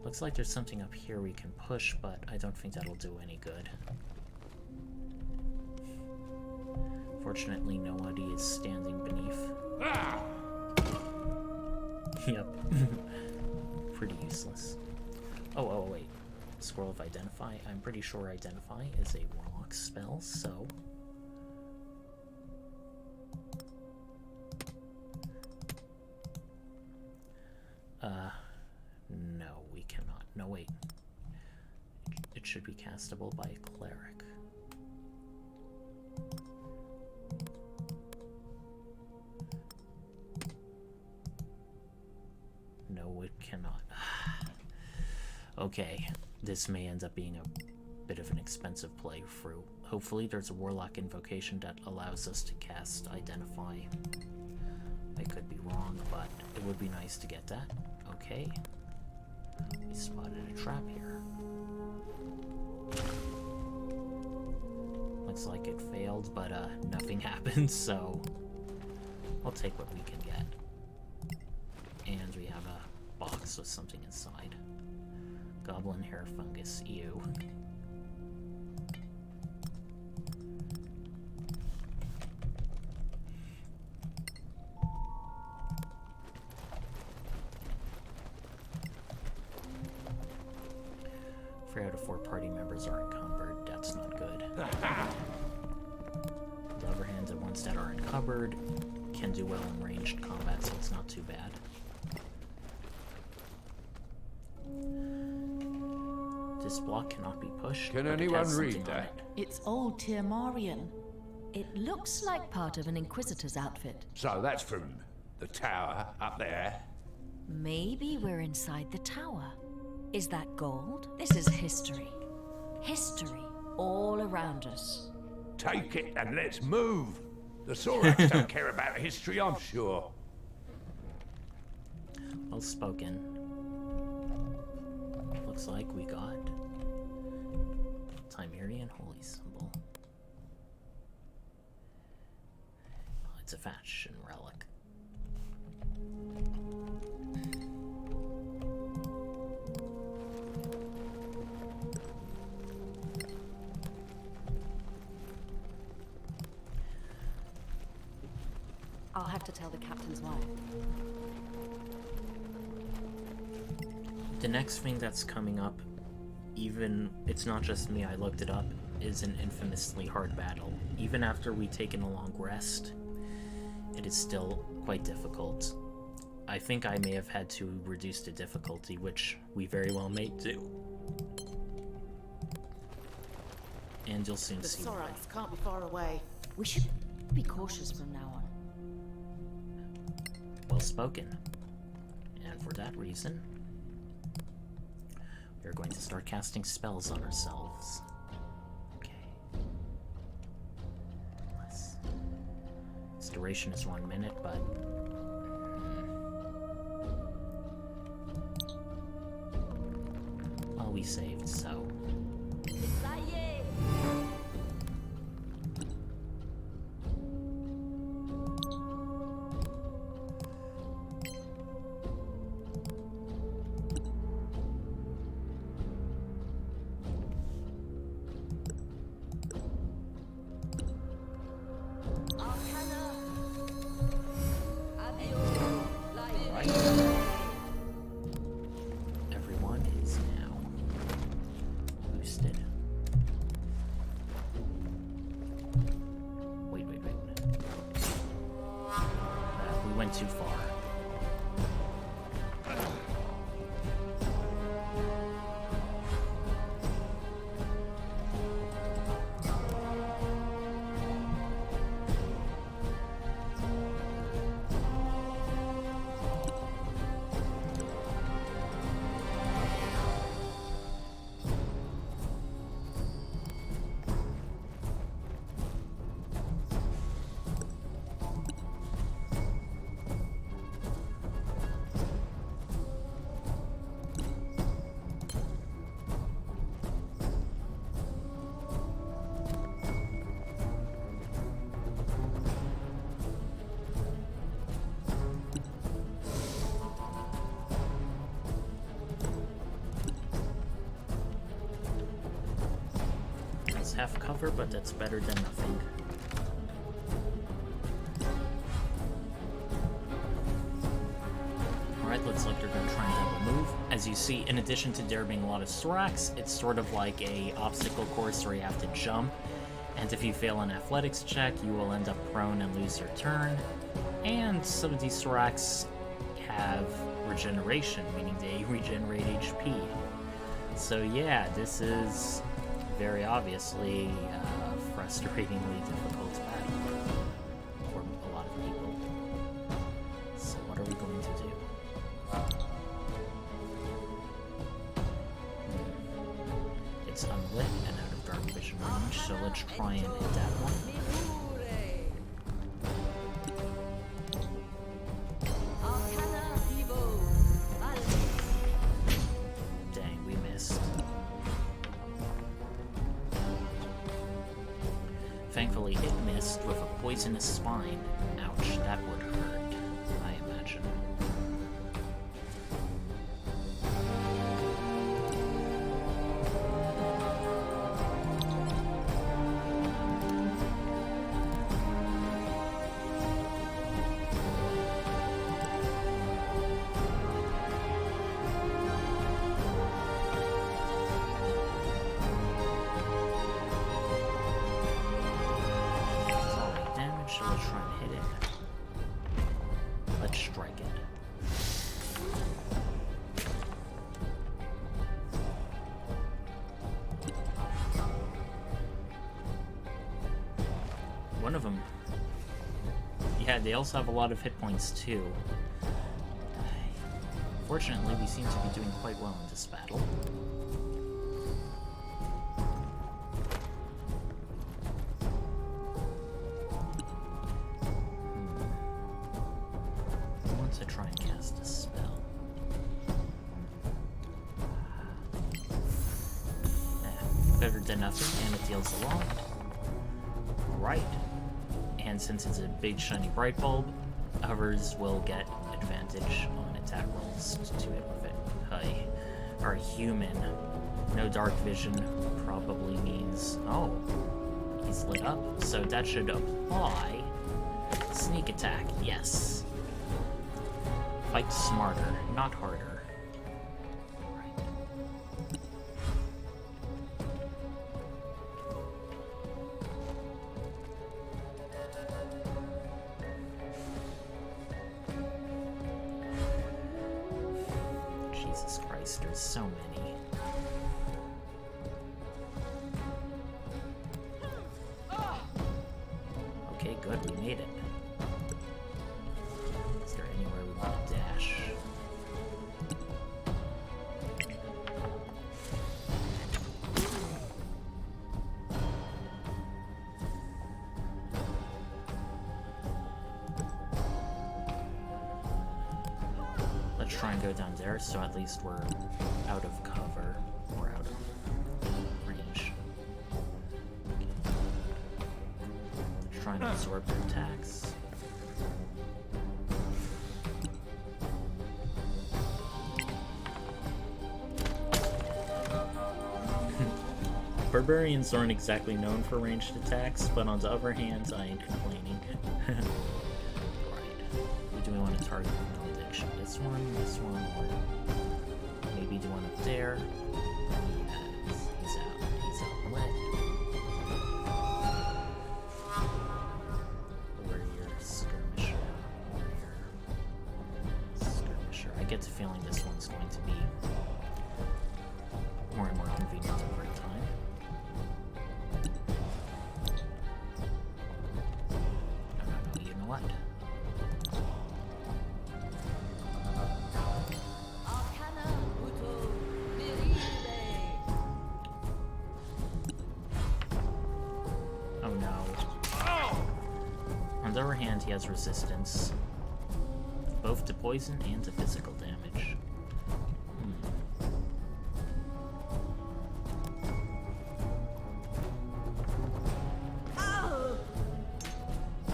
Looks like there's something up here we can push, but I don't think that'll do any good. Fortunately, nobody is standing beneath. Yep. Pretty useless. Oh, wait. Scroll of Identify. I'm pretty sure Identify is a warlock spell, so... no, we cannot. No, wait. It should be castable by a cleric. No, it cannot. Okay, this may end up being a bit of an expensive playthrough. Hopefully there's a warlock invocation that allows us to cast Identify. I could be wrong, but it would be nice to get that. Okay. We spotted a trap here. Looks like it failed, but nothing happened, so I'll take what we can get. And we have a box with something inside. Goblin hair fungus, ew. Three out of 4 party members are encumbered. That's not good. On the other hand, the ones that are encumbered can do well in ranged combat, so it's not too bad. This block cannot be pushed. Can anyone read that? It's old Tirmarian. It looks like part of an Inquisitor's outfit. So that's from the tower up there. Maybe we're inside the tower. Is that gold? This is history. History all around us. Take it and let's move. The Sorr-Akkaths don't care about history, I'm sure. Well spoken. Looks like we got Timerian holy symbol. Oh, it's a fashion relic. I'll have to tell the captain's wife. The next thing that's coming up, even, it's not just me, I looked it up, is an infamously hard battle. Even after we've taken a long rest, it is still quite difficult. I think I may have had to reduce the difficulty, which we very well may do. And you'll soon see why. The Sorr-Akkath can't be far away. We should be cautious from now on. Well spoken. And for that reason, we're going to start casting spells on ourselves. Okay. This duration is 1 minute, but... well, we saved, so... everyone is now boosted. Wait. We went too far. Half cover, but that's better than nothing. Alright, looks like they're gonna try and double move. As you see, in addition to there being a lot of Sorr-Akkaths, it's sort of like a obstacle course where you have to jump, and if you fail an athletics check, you will end up prone and lose your turn. And some of these Sorr-Akkaths have regeneration, meaning they regenerate HP. So yeah, this is very obviously a frustratingly difficult battle for a lot of people. So what are we going to do? It's unlit and out of dark vision range, so let's try and hit that one. Dang, we missed. Thankfully, it missed with a poisonous spine. Ouch, that would hurt, I imagine. So let's try and hit it. Let's strike it. One of them. Yeah, they also have a lot of hit points too. Fortunately, we seem to be doing quite well in this battle. To try and cast a spell. Better than nothing, and it deals a lot. Right. And since it's a big shiny bright bulb, others will get advantage on attack rolls to hit with it. Hi. Our human. No dark vision probably means... oh. He's lit up. So that should apply Sneak attack, yes. Fight smarter, not harder. Right. Jesus Christ, there's so many. Okay, good, we made it. Is there anywhere we want to dash? Let's try and go down there, so at least we're out of cover, or out of range. Okay. Let's try and absorb their attacks. Barbarians aren't exactly known for ranged attacks, but on the other hand, I ain't complaining. Right. Who do we want to target in the addiction? This one, or maybe do one up there. Yes, he's out wet. Warrior, skirmisher, skirmisher. I get the feeling this one's going to be more and more convenient over time. No, you know what? Oh no. On the other hand, he has resistance, both to poison and to physical damage.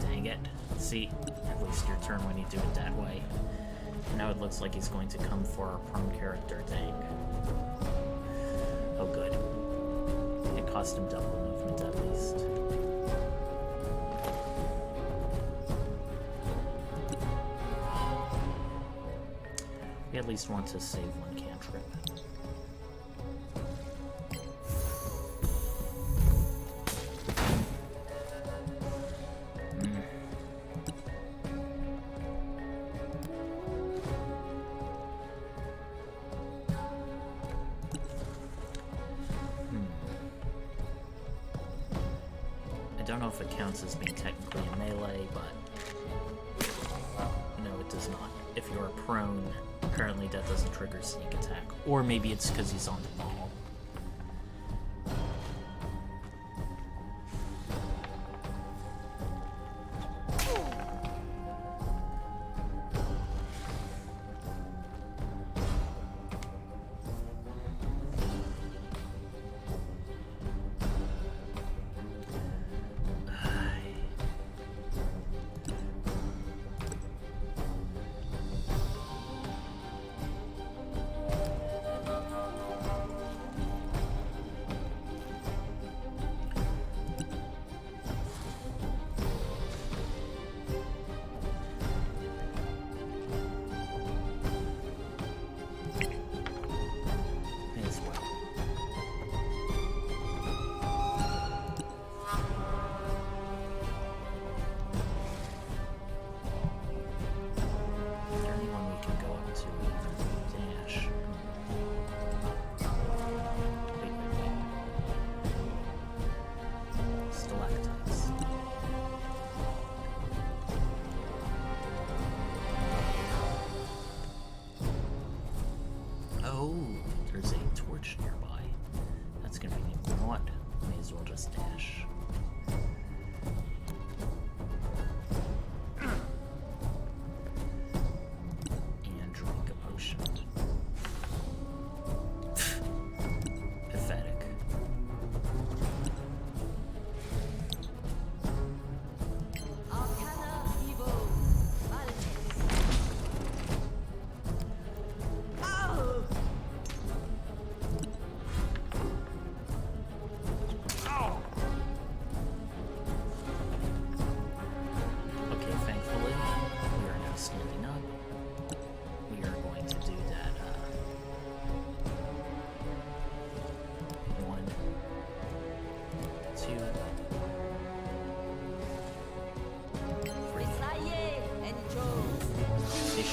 Dang it. See, at least your turn when you do it that way. Now it looks like he's going to come for our prone character, dang. Oh good. It cost him double movement at least. We at least want to save one cantrip. I don't know if it counts as being technically a melee, but no, it does not. If you're prone, apparently that doesn't trigger sneak attack. Or maybe it's because he's on the wall.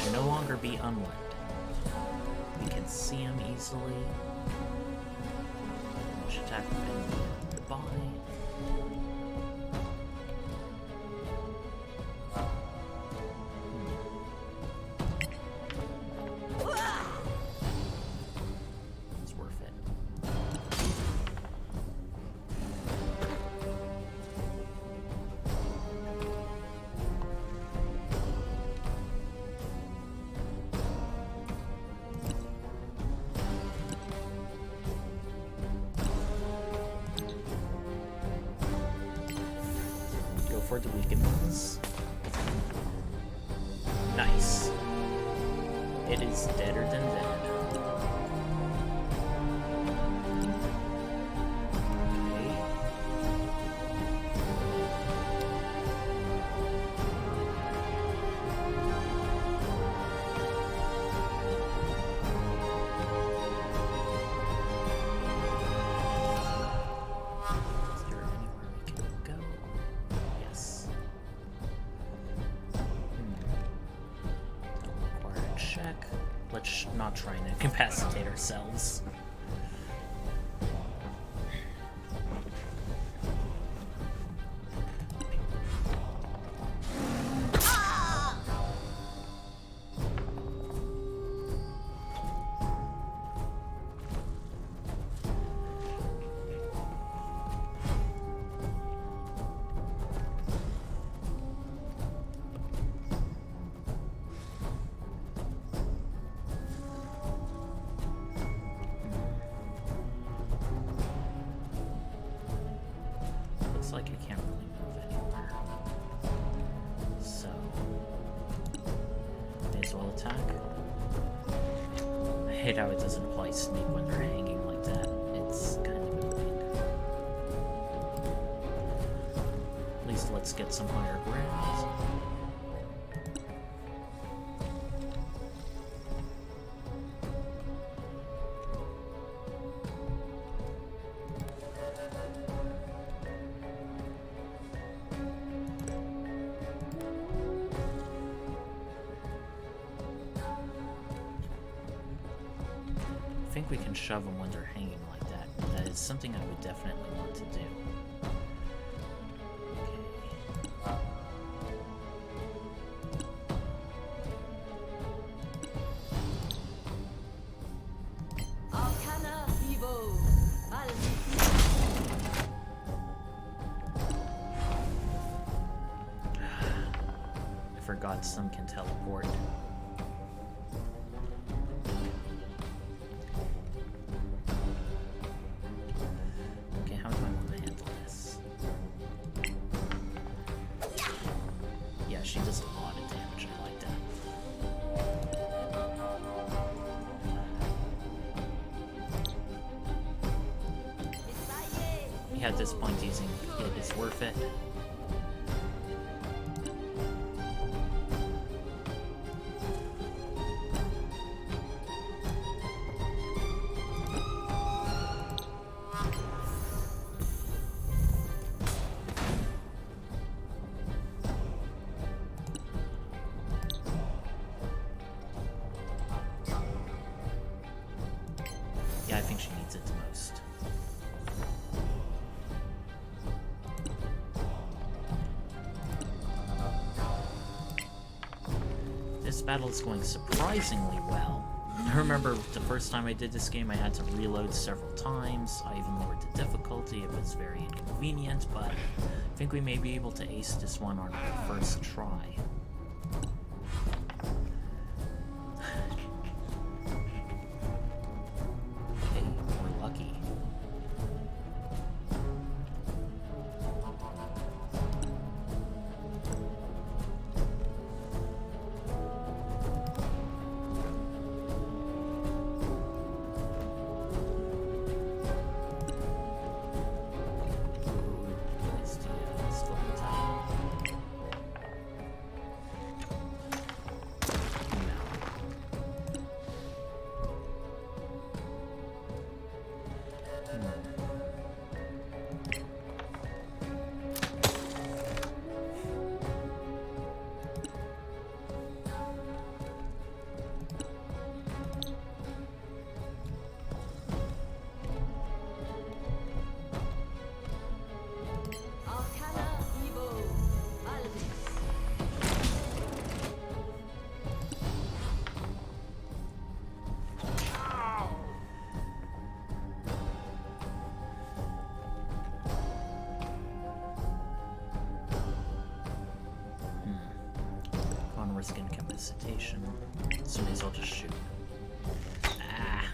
can no longer be unlit. We can see him easily. Which attack in the body. It's worth it. Go for the weakened ones. Nice. It is deader than dead. Okay. Is there anywhere we can go? Yes. Don't require a check. Let's not try and incapacitate ourselves. Looks like I can't really move anywhere. So, may as well attack. I hate how it doesn't apply sneak when they're hanging like that. It's kind of annoying. At least let's get some higher ground. I think we can shove them when they're hanging like that. That is something I would definitely want to do. I forgot some can teleport. Okay, how do I want to handle this? Yeah, she does a lot of damage. I like that. Yeah, at this point, using it is worth it. Yeah, I think she needs it the most. This battle is going surprisingly well. I remember the first time I did this game, I had to reload several times. I even lowered the difficulty. It was very inconvenient, but I think we may be able to ace this one on our first try. Hey, we're lucky. risk incapacitation, so may as well just shoot. Ah!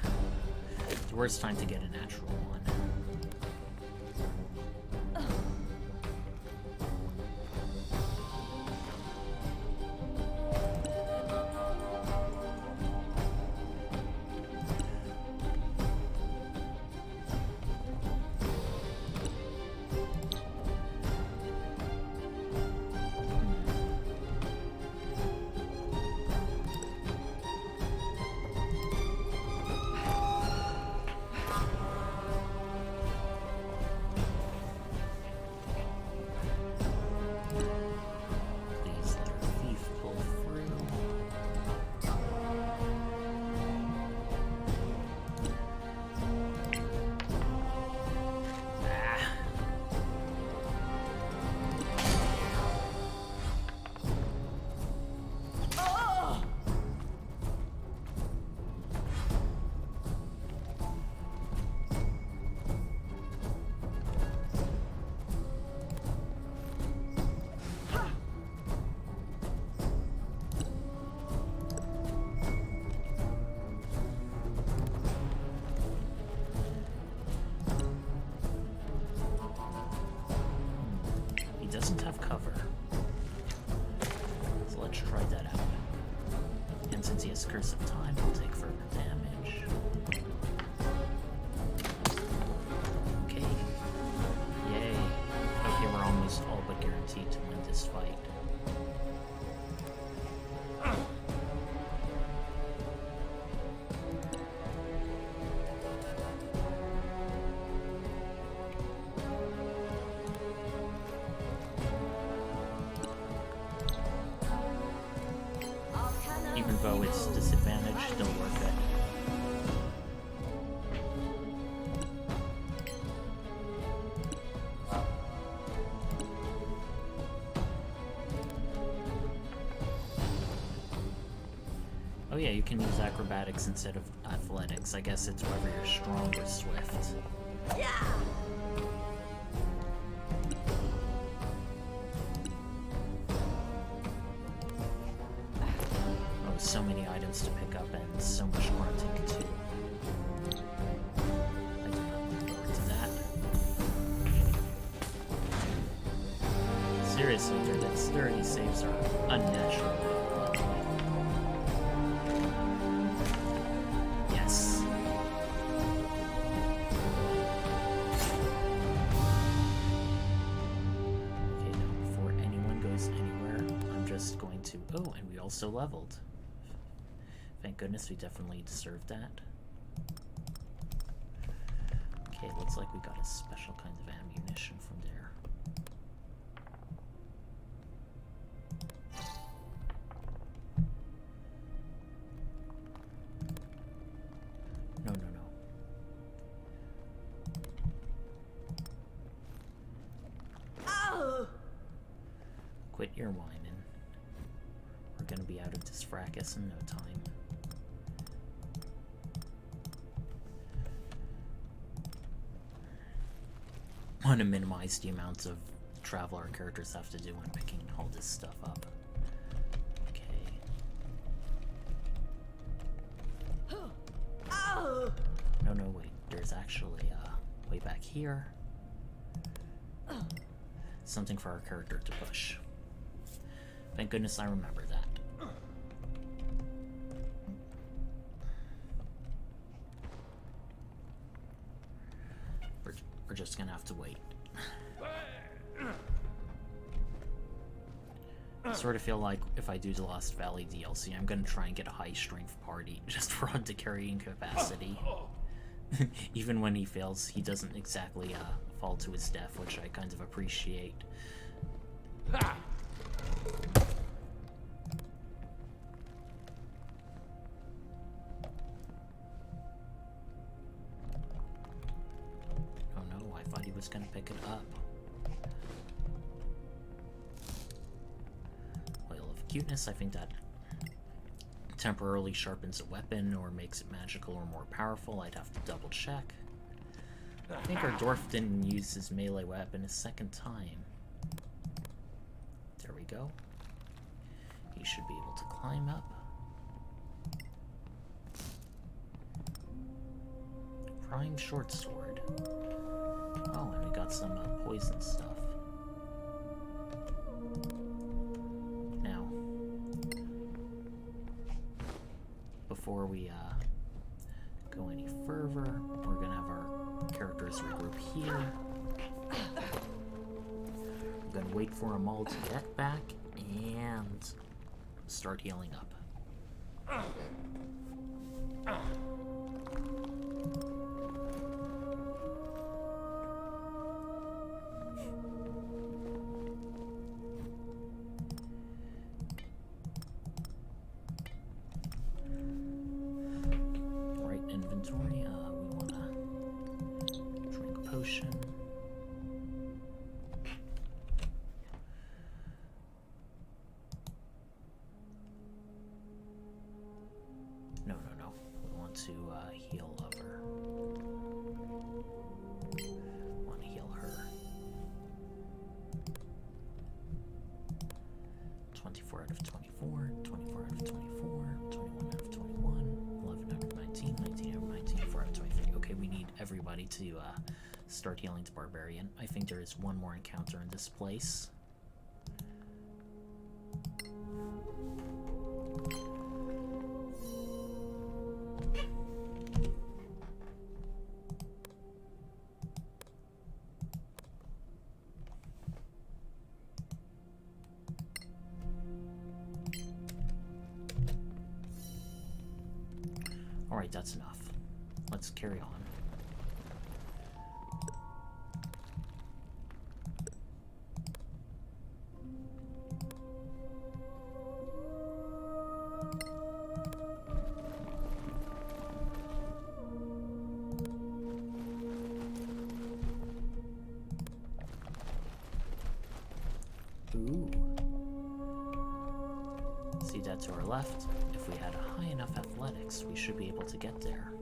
The worst time to get a natural one. Doesn't have cover. So let's try that out. And since he has Curse of Time, he'll take further damage. Okay. Yay. Okay, we're almost all but guaranteed to win this fight. Even though it's disadvantaged, still worth it. Oh yeah, you can use acrobatics instead of athletics. I guess it's whether you're strong or swift. Yeah. So many items to pick up and so much grunting too. I do not look forward to that. Seriously, their dexterity saves are unnatural. Yes. Okay, now before anyone goes anywhere, I'm just going to... Oh, and we also leveled. Thank goodness, we definitely deserved that. Okay, looks like we got a special kind of ammunition from there. No, no, no. Oh! Quit your whining. We're gonna be out of this fracas in no time. Want to minimize the amounts of travel our characters have to do when picking all this stuff up. Okay. Oh! No, no, wait. There's actually way back here. Something for our character to push. Thank goodness I remember that. We're just gonna have to wait. I sort of feel like if I do the Lost Valley DLC, I'm gonna try and get a high strength party just for him to carrying capacity. Even when he fails, he doesn't exactly fall to his death, which I kind of appreciate. Ha! Oh no, I thought he was gonna pick it up. Oil of Cuteness, I think that temporarily sharpens a weapon or makes it magical or more powerful. I'd have to double check. I think our dwarf didn't use his melee weapon a second time. There we go. He we should be able to climb up. Prime short sword. Oh, and we got some poison stuff. Now, before we go any further, we're gonna have our characters regroup here. I'm gonna wait for them all to get back and start healing up. Right, inventory, we wanna drink a potion. No. We want to heal over. Want to heal her. 24 out of 24, 24 out of 24, 21 out of 21, 11 out of 19, 19 out of 19, 4 out of 23. Okay, we need everybody to start healing to Barbarian. I think there is one more encounter in this place. Alright, that's enough. Let's carry on. Ooh. See that to our left? If we had a high enough athletics, we should be able to get there.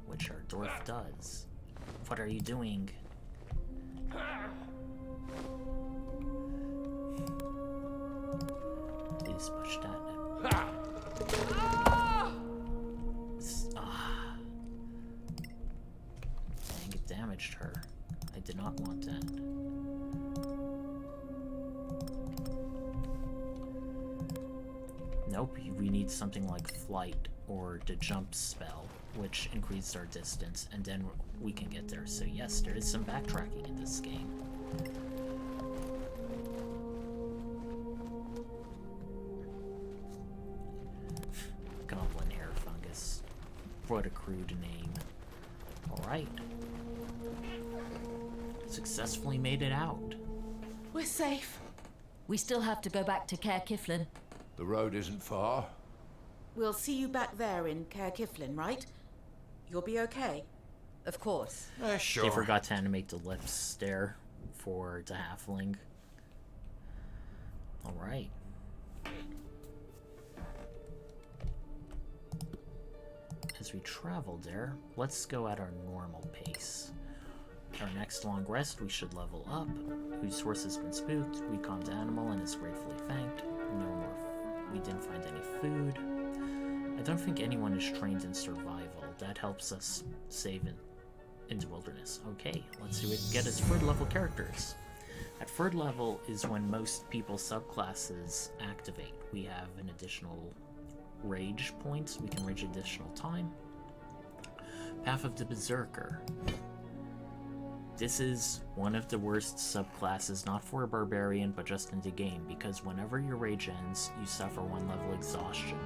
Which our dwarf does. What are you doing? Please push that. Dang, it damaged her. I did not want that. Nope, we need something like flight or the jump spell, which increases our distance, and then we can get there. So yes, there is some backtracking in this game. Goblin hair fungus. What a crude name. Alright. Successfully made it out. We're safe. We still have to go back to Caer Cyflen. The road isn't far. We'll see you back there in Caer Cyflen, right? You'll be okay. Of course. Sure. They forgot to animate the lips stare for the halfling. Alright. As we travel there, let's go at our normal pace. Our next long rest, we should level up. Whose horse has been spooked. We calmed the animal and is gratefully thanked. No more. We didn't find any food. I don't think anyone is trained in survival. That helps us save in the wilderness. Okay, let's do it. Get us third level characters. At third level is when most people's subclasses activate. We have an additional rage points. We can rage additional time. Path of the Berserker. This is one of the worst subclasses, not for a barbarian, but just in the game, because whenever your rage ends, you suffer 1 level exhaustion.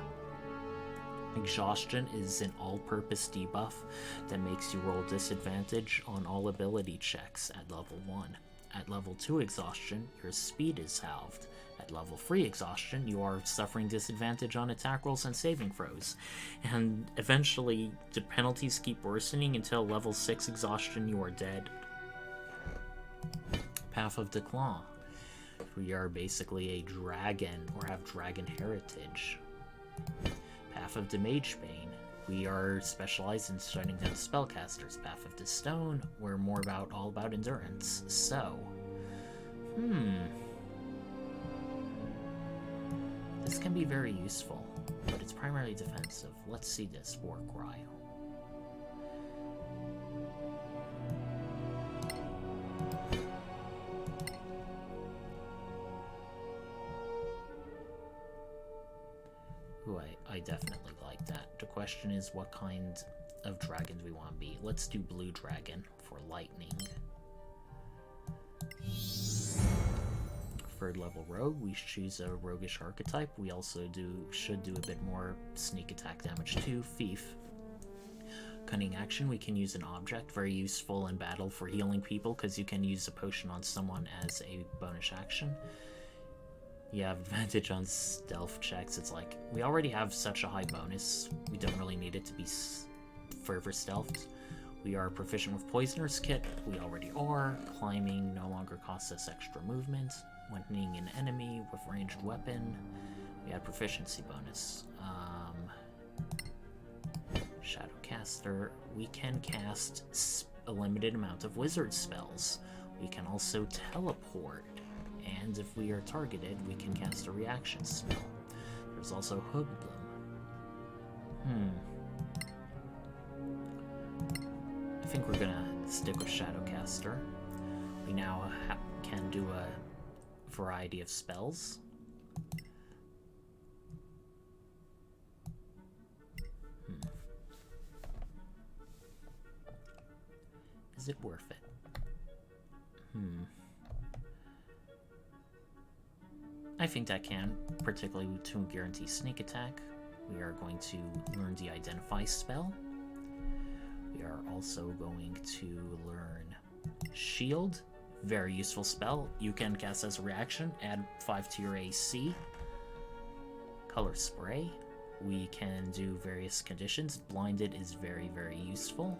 Exhaustion is an all-purpose debuff that makes you roll disadvantage on all ability checks at level 1. At level 2 exhaustion, your speed is halved. At level 3 exhaustion, you are suffering disadvantage on attack rolls and saving throws. And eventually, the penalties keep worsening until level 6 exhaustion, you are dead. Path of the Claw. We are basically a dragon, or have dragon heritage. Path of the Magebane. We are specialized in shutting down spellcasters. Path of the Stone. We're more all about endurance. So, This can be very useful, but it's primarily defensive. Let's see this war cry. Ooh, I definitely like that. The question is what kind of dragon do we want to be? Let's do blue dragon for lightning. Third level rogue, we choose a roguish archetype. We also should do a bit more sneak attack damage too. Thief. Cunning action, we can use an object, very useful in battle for healing people because you can use a potion on someone as a bonus action. You have advantage on stealth checks. It's like, we already have such a high bonus, we don't really need it to be further stealthed. We are proficient with Poisoner's Kit, we already are. Climbing no longer costs us extra movement. When hitting an enemy with ranged weapon, we add proficiency bonus. Shadowcaster, we can cast a limited amount of wizard spells. We can also teleport, and if we are targeted, we can cast a reaction spell. There's also Hoodlum. I think we're gonna stick with Shadowcaster. We now can do a variety of spells. Is it worth it? I think that can, particularly to guarantee sneak attack. We are going to learn the Identify spell. We are also going to learn Shield. Very useful spell. You can cast as a reaction, add 5 to your AC. Color Spray. We can do various conditions. Blinded is very, very useful.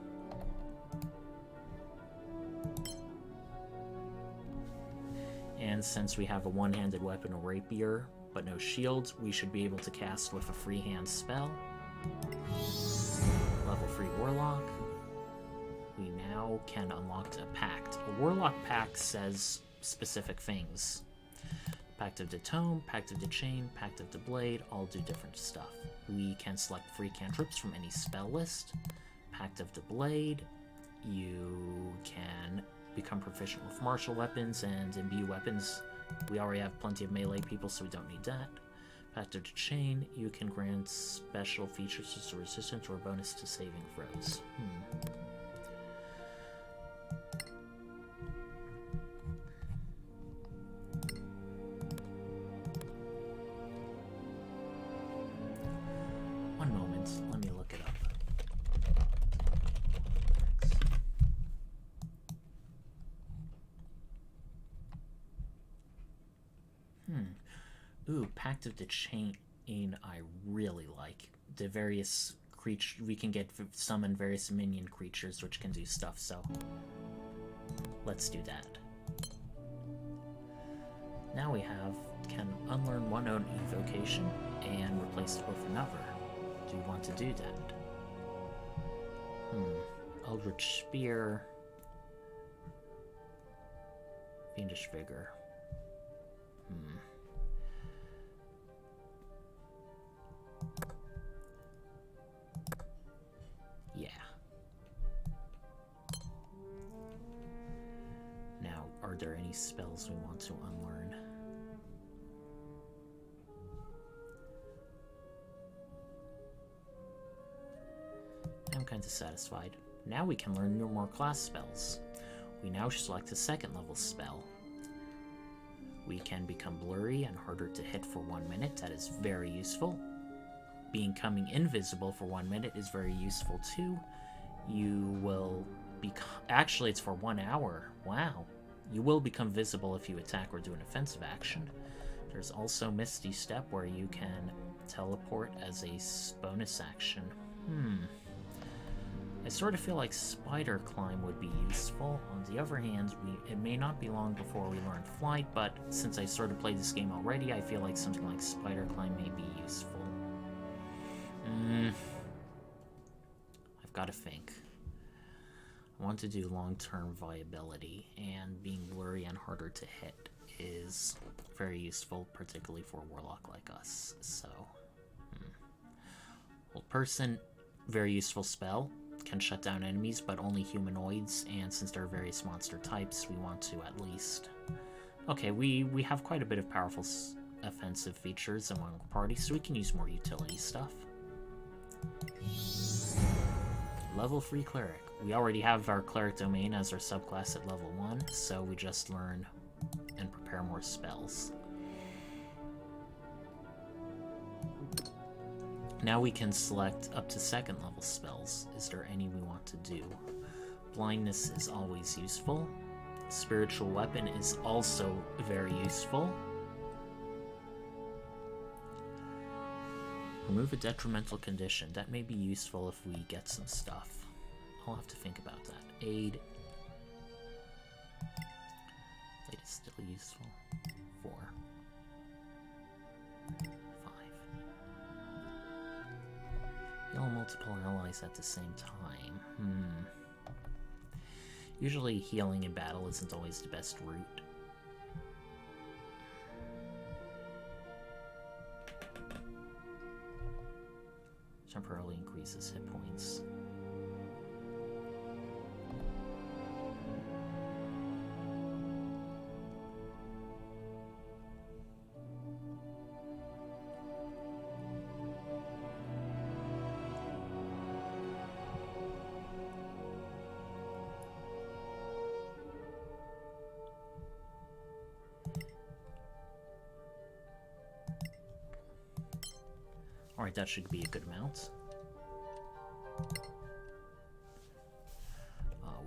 And since we have a one-handed weapon, a rapier, but no shields, we should be able to cast with a freehand spell. Level 3 Warlock. We now can unlock a pact. A Warlock pact says specific things. Pact of the Tome, Pact of the Chain, Pact of the Blade, all do different stuff. We can select 3 cantrips from any spell list. Pact of the Blade, you can become proficient with martial weapons and imbue weapons. We already have plenty of melee people, so we don't need that. Pact of the Chain, you can grant special features as a resistance or a bonus to saving throws. One moment, let me look it up. Ooh, Pact of the Chain I really like. The various creatures, we can summon various minion creatures which can do stuff, so let's do that. Now we can unlearn one own evocation and replace it with another. Do you want to do that? Eldritch Spear. Fiendish Vigor. Yeah. Now, are there any spells we want to unlearn? I'm kind of satisfied. Now we can learn more class spells. We now select a 2nd level spell. We can become blurry and harder to hit for 1 minute. That is very useful. Becoming invisible for 1 minute is very useful too. You will actually, it's for 1 hour. Wow. You will become visible if you attack or do an offensive action. There's also Misty Step, where you can teleport as a bonus action. I sort of feel like Spider Climb would be useful. On the other hand, it may not be long before we learn Flight, but since I sort of played this game already, I feel like something like Spider Climb may be useful. I've got to think. I want to do long-term viability, and being blurry and harder to hit is very useful, particularly for a warlock like us. So, Old person, very useful spell. Can shut down enemies, but only humanoids, and since there are various monster types, we want to at least... Okay, we have quite a bit of powerful offensive features among parties, so we can use more utility stuff. Level 3 Cleric. We already have our Cleric domain as our subclass at level 1, so we just learn and prepare more spells. Now we can select up to 2nd level spells. Is there any we want to do? Blindness is always useful. Spiritual Weapon is also very useful. Remove a detrimental condition. That may be useful if we get some stuff. I'll have to think about that. Aid. Aid is still useful. 4. 5. Heal multiple allies at the same time. Usually healing in battle isn't always the best route. Temporarily increases hit points. Alright, that should be a good amount.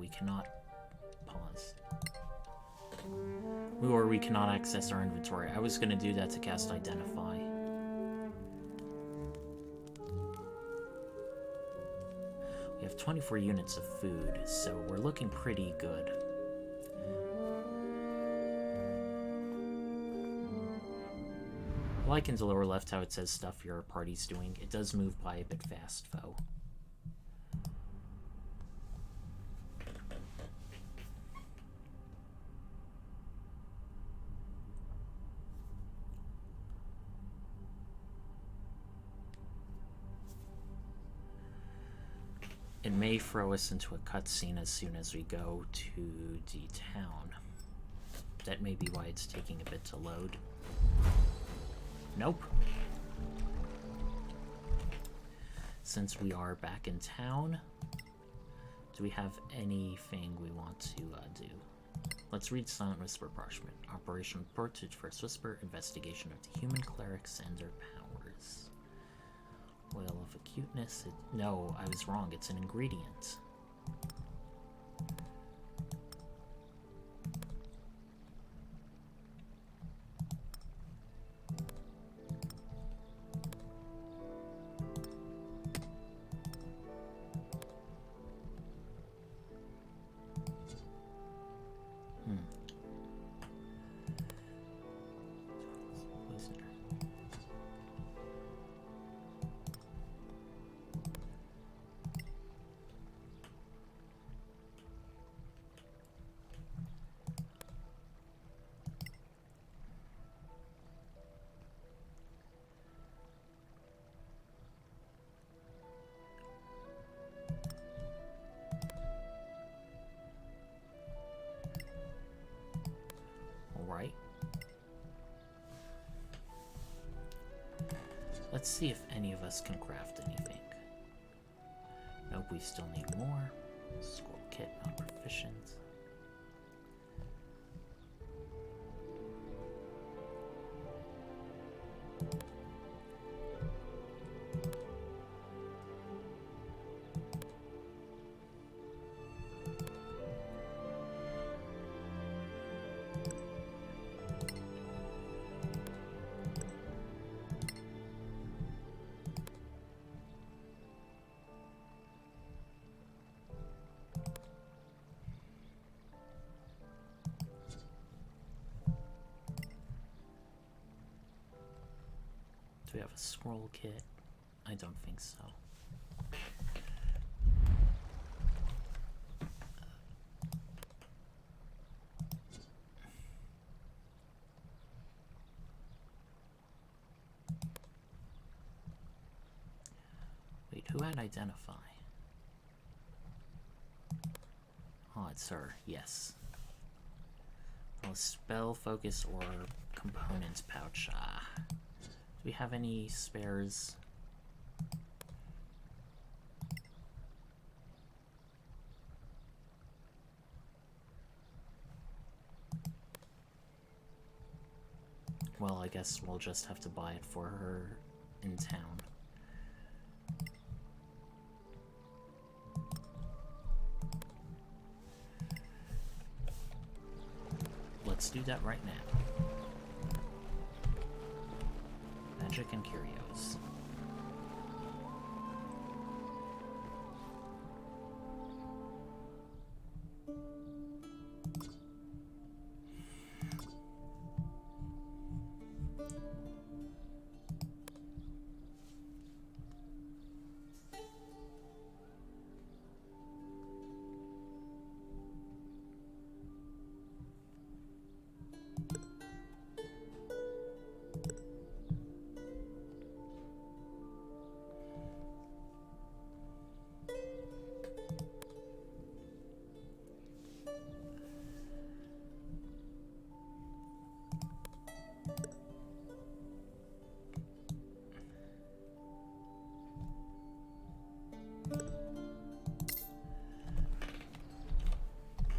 We cannot pause. Or we cannot access our inventory. I was gonna do that to cast Identify. We have 24 units of food, so we're looking pretty good. I like in the lower left how it says stuff your party's doing. It does move by a bit fast, though. It may throw us into a cutscene as soon as we go to the town. That may be why it's taking a bit to load. Nope. Since we are back in town, do we have anything we want to do? Let's read Silent Whisper parchment. Operation report to First Whisper, investigation of the human clerics and their powers. Oil of acuteness. No, I was wrong. It's an ingredient. Alright. Let's see if any of us can craft anything. Nope, we still need more. Scroll kit, not proficient. Do we have a scroll kit? I don't think so. who had identify? Oh, it's her. Yes. Well, spell, focus, or components pouch. Do we have any spares? Well, I guess we'll just have to buy it for her in town. Let's do that right now. Magic and curios.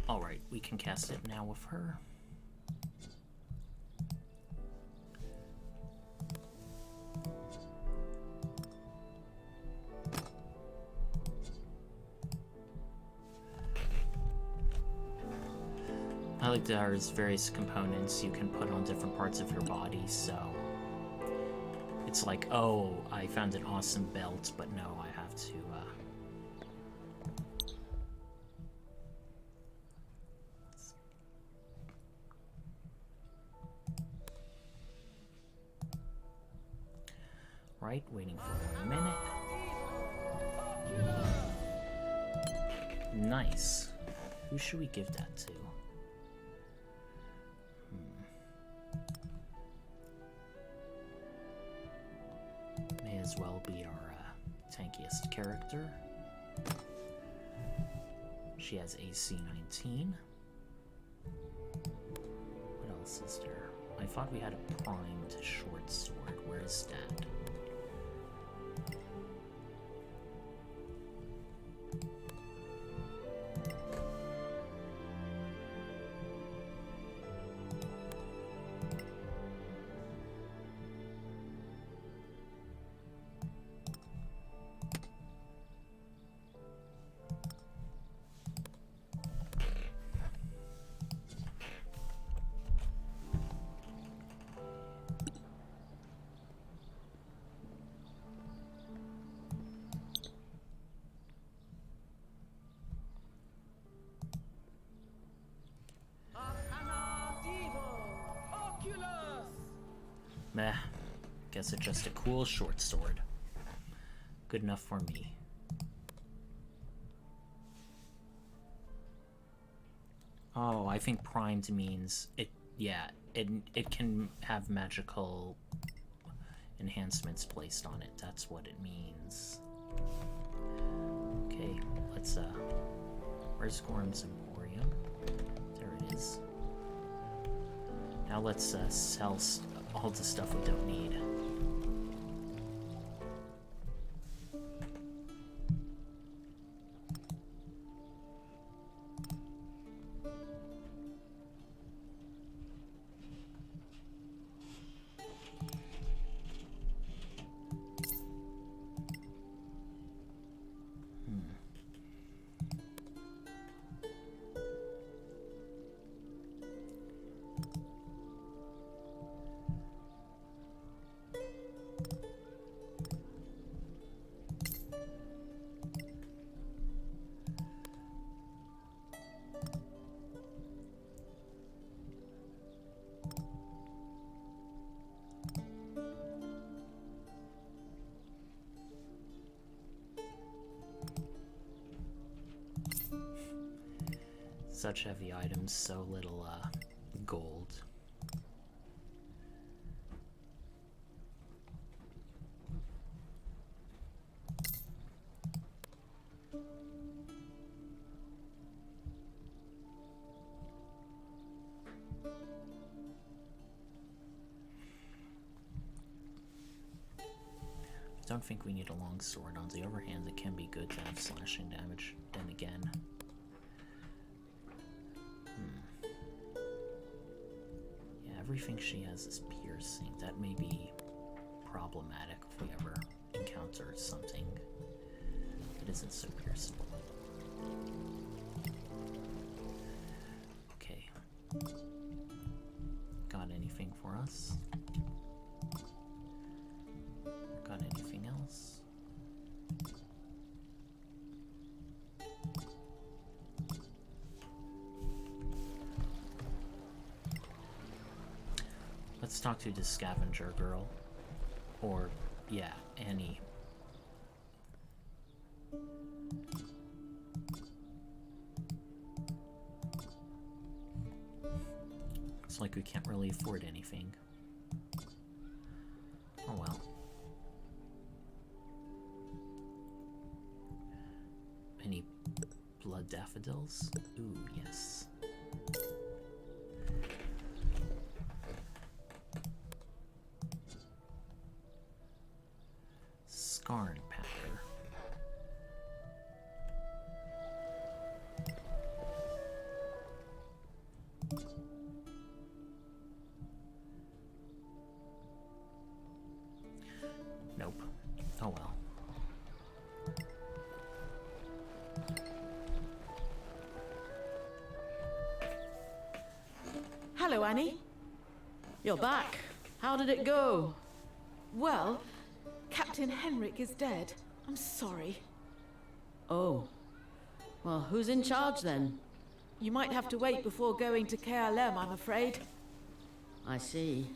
Alright, we can cast it now with her. I like that there's various components you can put on different parts of your body, so it's like, oh, I found an awesome belt, but no, I have to, Right, waiting for 1 minute. Nice. Who should we give that to? May as well be our tankiest character. She has AC 19. What else is there? I thought we had a primed short sword. Where is that? Meh. Guess it's just a cool short sword. Good enough for me. Oh, I think primed means it, yeah, it can have magical enhancements placed on it. That's what it means. Okay, let's, where's Gorm's Emporium? There it is. Now let's, sell all the stuff we don't need. Such heavy items, so little, gold. Don't think we need a long sword. On the other hand, it can be good to have slashing damage. Then again. Yeah, everything she has is piercing. That may be problematic if we ever encounter something that isn't so piercing. Okay. Got anything for us? Got anything else? Let's talk to the scavenger girl. Or, yeah, Annie. It's like we can't really afford anything. Oh well. Any blood daffodils? Ooh, yes. Scarn Packer. Nope. Oh well. Hello, Annie. You're back. How did it go? Well, Captain Henrik is dead. I'm sorry. Oh. Well, who's in charge then? You might have to wait before going to KLM, I'm afraid. I see.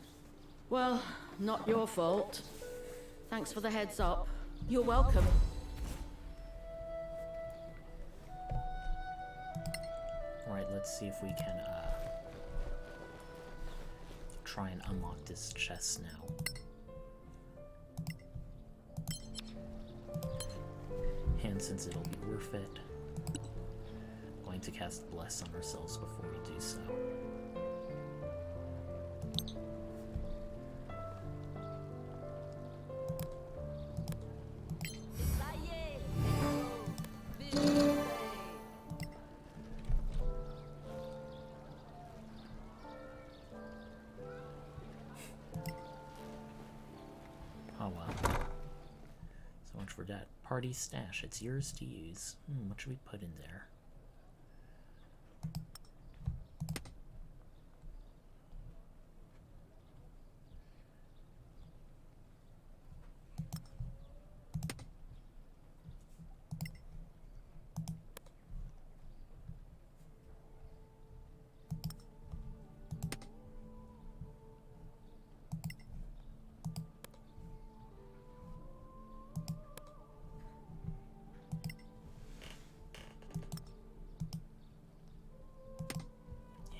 Well, not your fault. Thanks for the heads up. You're welcome. Alright, let's see if we can, try and unlock this chest now. And since it'll be worth it, I'm going to cast Bless on ourselves before we do so. Oh well. So much for that party stash. It's yours to use. What should we put in there?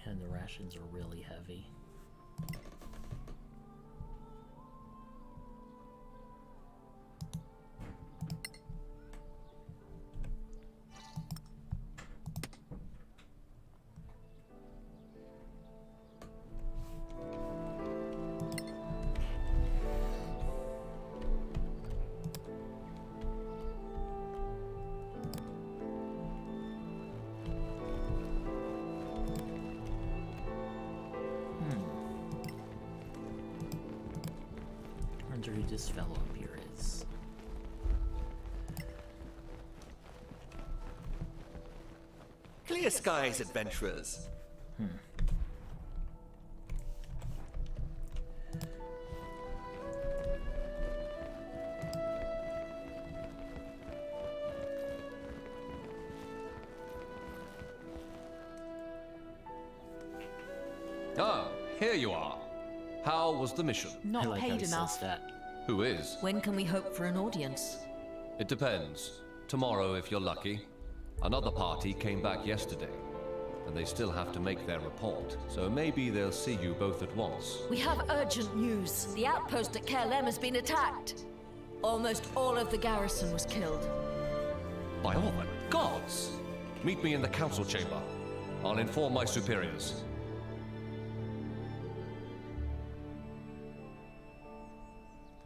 And the rations are really heavy. Wonder who this fellow up here is. Clear skies, adventurers. Ah, here you are. How was the mission? Not I like how paid he says enough. that. Who is? When can we hope for an audience? It depends. Tomorrow, if you're lucky. Another party came back yesterday, and they still have to make their report, so maybe they'll see you both at once. We have urgent news. The outpost at Caer has been attacked. Almost all of the garrison was killed. By all the gods! Meet me in the council chamber. I'll inform my superiors.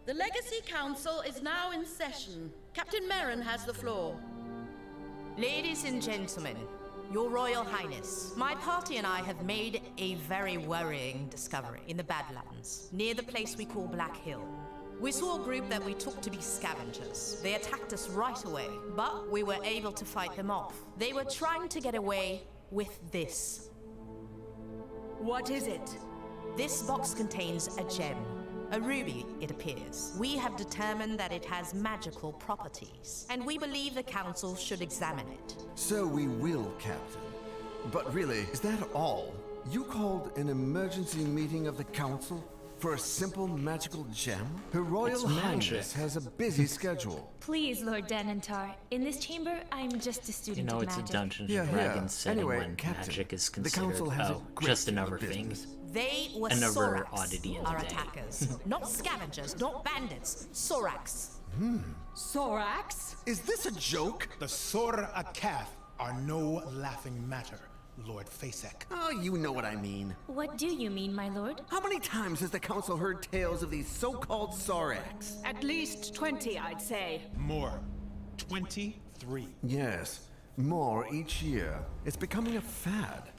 The Legacy Council is now in session. Captain Merrin has the floor. Ladies and gentlemen, Your Royal Highness, my party and I have made a very worrying discovery in the Badlands, near the place we call Black Hill. We saw a group that we took to be scavengers. They attacked us right away, but we were able to fight them off. They were trying to get away with this. What is it? This box contains a gem. A ruby, it appears. We have determined that it has magical properties, and we believe the Council should examine it. So we will, Captain. But really, is that all? You called an emergency meeting of the Council for a simple magical gem? Her Royal Highness has a busy schedule. Please, Lord Denantar. In this chamber, I'm just a student You know, of it's magic. a Dungeons and Dragons setting Anyway, when Captain, magic is the considered Council has a great just deal of another thing. business. They were Another Sorr-Akkath, oddity of our the day. attackers. Not scavengers, not bandits. Sorr-Akkath. Sorr-Akkath? Is this a joke? The Sorr-Akkath are no laughing matter, Lord Facek. Oh, you know what I mean. What do you mean, my lord? How many times has the Council heard tales of these so-called Sorr-Akkaths? At least 20, I'd say. More. 23. Yes, more each year. It's becoming a fad.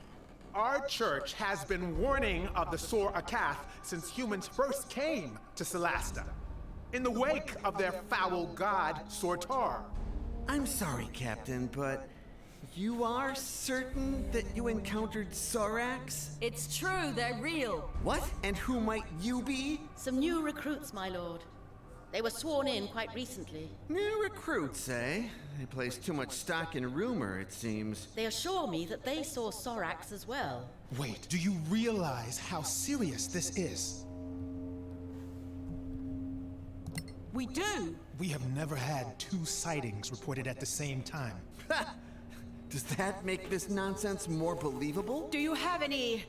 Our church has been warning of the Sorr-Akkath since humans first came to Solasta, in the wake of their foul god, Sortar. I'm sorry, Captain, but you are certain that you encountered Sorr-Akkaths? It's true, they're real. What? And who might you be? Some new recruits, my lord. They were sworn in quite recently. New recruits, eh? They place too much stock in rumor, it seems. They assure me that they saw Sorr-Akkaths as well. Wait, do you realize how serious this is? We do. We have never had 2 sightings reported at the same time. Does that make this nonsense more believable? Do you have any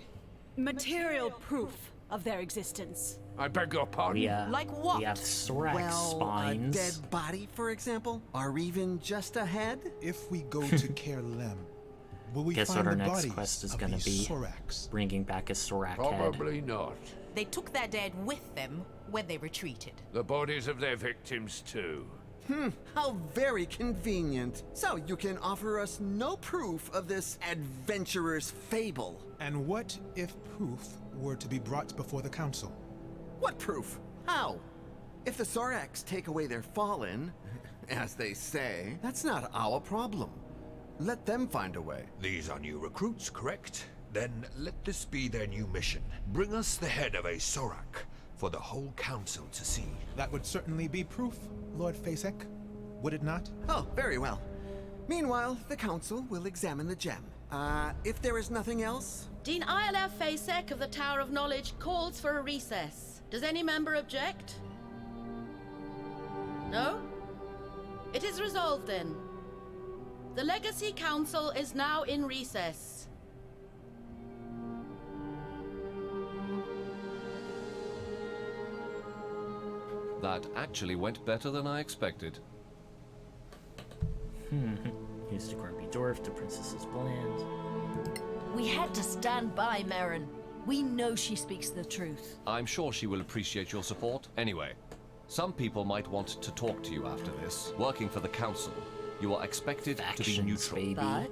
material proof of their existence? I beg your pardon? Like what? We have Sorr-Akkath Well, spines. a dead body, for example? Or even just a head? If we go to Caer Cyflen, will we Guess find what our the next bodies quest is of going to these be? Sorr-Akkaths? Bringing back a Sorr-Akkath head. Probably not. They took their dead with them when they retreated. The bodies of their victims, too. How very convenient. So you can offer us no proof of this adventurer's fable. And what if proof were to be brought before the Council? What proof? How? If the Sorr-Akkaths take away their fallen, as they say, that's not our problem. Let them find a way. These are new recruits, correct? Then let this be their new mission. Bring us the head of a Sorr-Akkath for the whole council to see. That would certainly be proof, Lord Facek, would it not? Oh, very well. Meanwhile, the council will examine the gem. If there is nothing else? Dean Iolaf Facek of the Tower of Knowledge calls for a recess. Does any member object? No? It is resolved then. The Legacy Council is now in recess. That actually went better than I expected. Here's the grumpy dwarf, the princess's bland. We had to stand by Merrin. We know she speaks the truth. I'm sure she will appreciate your support. Anyway, some people might want to talk to you after this. Working for the council, you are expected to be neutral. Baby.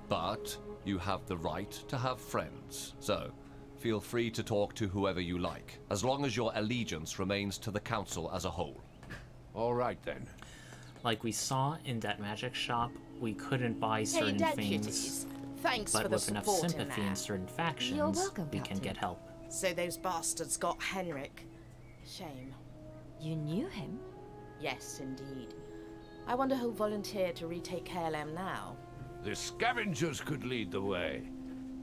But you have the right to have friends. So, feel free to talk to whoever you like, as long as your allegiance remains to the council as a whole. All right, then. Like we saw in that magic shop, we couldn't buy certain things. Thanks but for the with enough support sympathy in in there. certain factions, You're welcome, we can Captain. get help. So those bastards got Henrik. Shame. You knew him? Yes, indeed. I wonder who'll volunteer to retake KLM now. The scavengers could lead the way.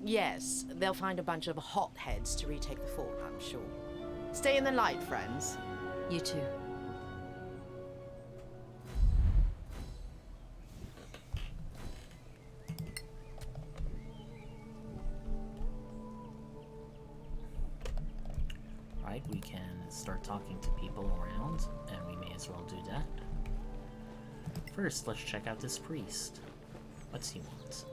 Yes, they'll find a bunch of hotheads to retake the fort, I'm sure. Stay in the light, friends. You too. Right, we can start talking to people around, and we may as well do that. First, let's check out this priest. What's he want?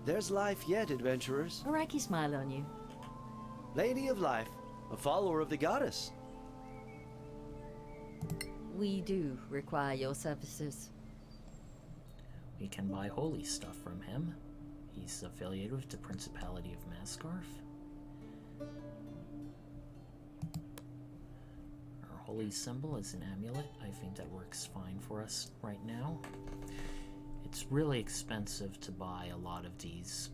There's life yet, adventurers. A Iraqi smile on you. Lady of Life, a follower of the goddess. We do require your services. We can buy holy stuff from him. He's affiliated with the Principality of Mascarf. Our holy symbol is an amulet. I think that works fine for us right now. It's really expensive to buy a lot of these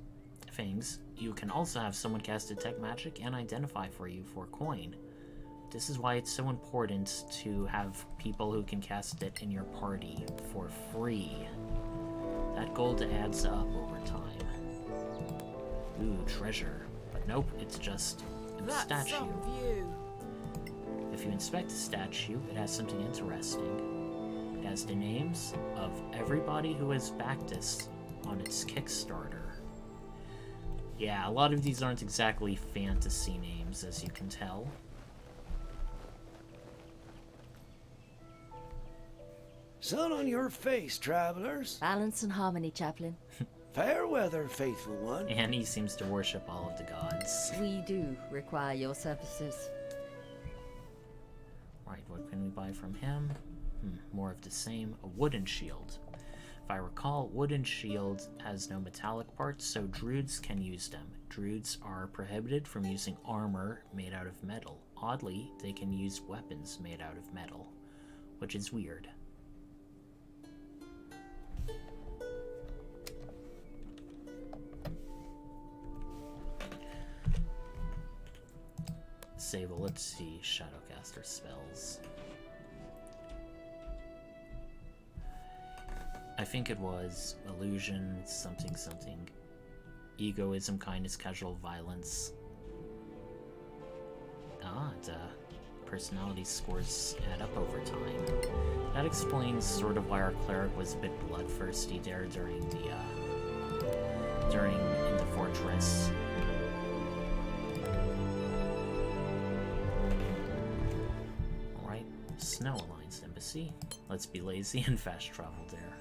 things. You can also have someone cast Detect Magic and identify for you for coin. This is why it's so important to have people who can cast it in your party for free. That gold adds up over time. Ooh, treasure. But nope, it's just a statue. Some view. If you inspect the statue, it has something interesting. It has the names of everybody who has backed this on its Kickstarter. Yeah, a lot of these aren't exactly fantasy names, as you can tell. Sun on your face, travelers. Balance and harmony, Chaplain. Fair weather, faithful one. Annie seems to worship all of the gods. We do require your services. Right, what can we buy from him? More of the same. A wooden shield. If I recall, wooden shield has no metallic parts, so druids can use them. Druids are prohibited from using armor made out of metal. Oddly, they can use weapons made out of metal, which is weird. Sable, let's see, Shadowcaster spells. I think it was illusion, something, egoism, kindness, casual violence. The personality scores add up over time. That explains sort of why our cleric was a bit bloodthirsty there during in the fortress. Alright, Snow Alliance Embassy. Let's be lazy and fast travel there.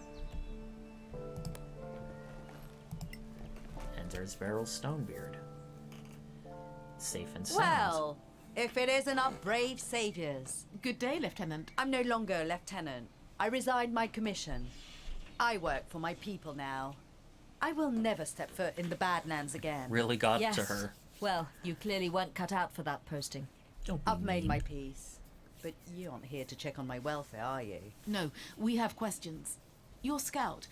And there's Beryl Stonebeard. Safe and sound. Well, if it isn't our brave saviors. Good day, Lieutenant. I'm no longer a lieutenant. I resigned my commission. I work for my people now. I will never step foot in the Badlands again. Really got to her. Well, you clearly weren't cut out for that posting. I've made my peace. But you aren't here to check on my welfare, are you? No, we have questions. Your scout,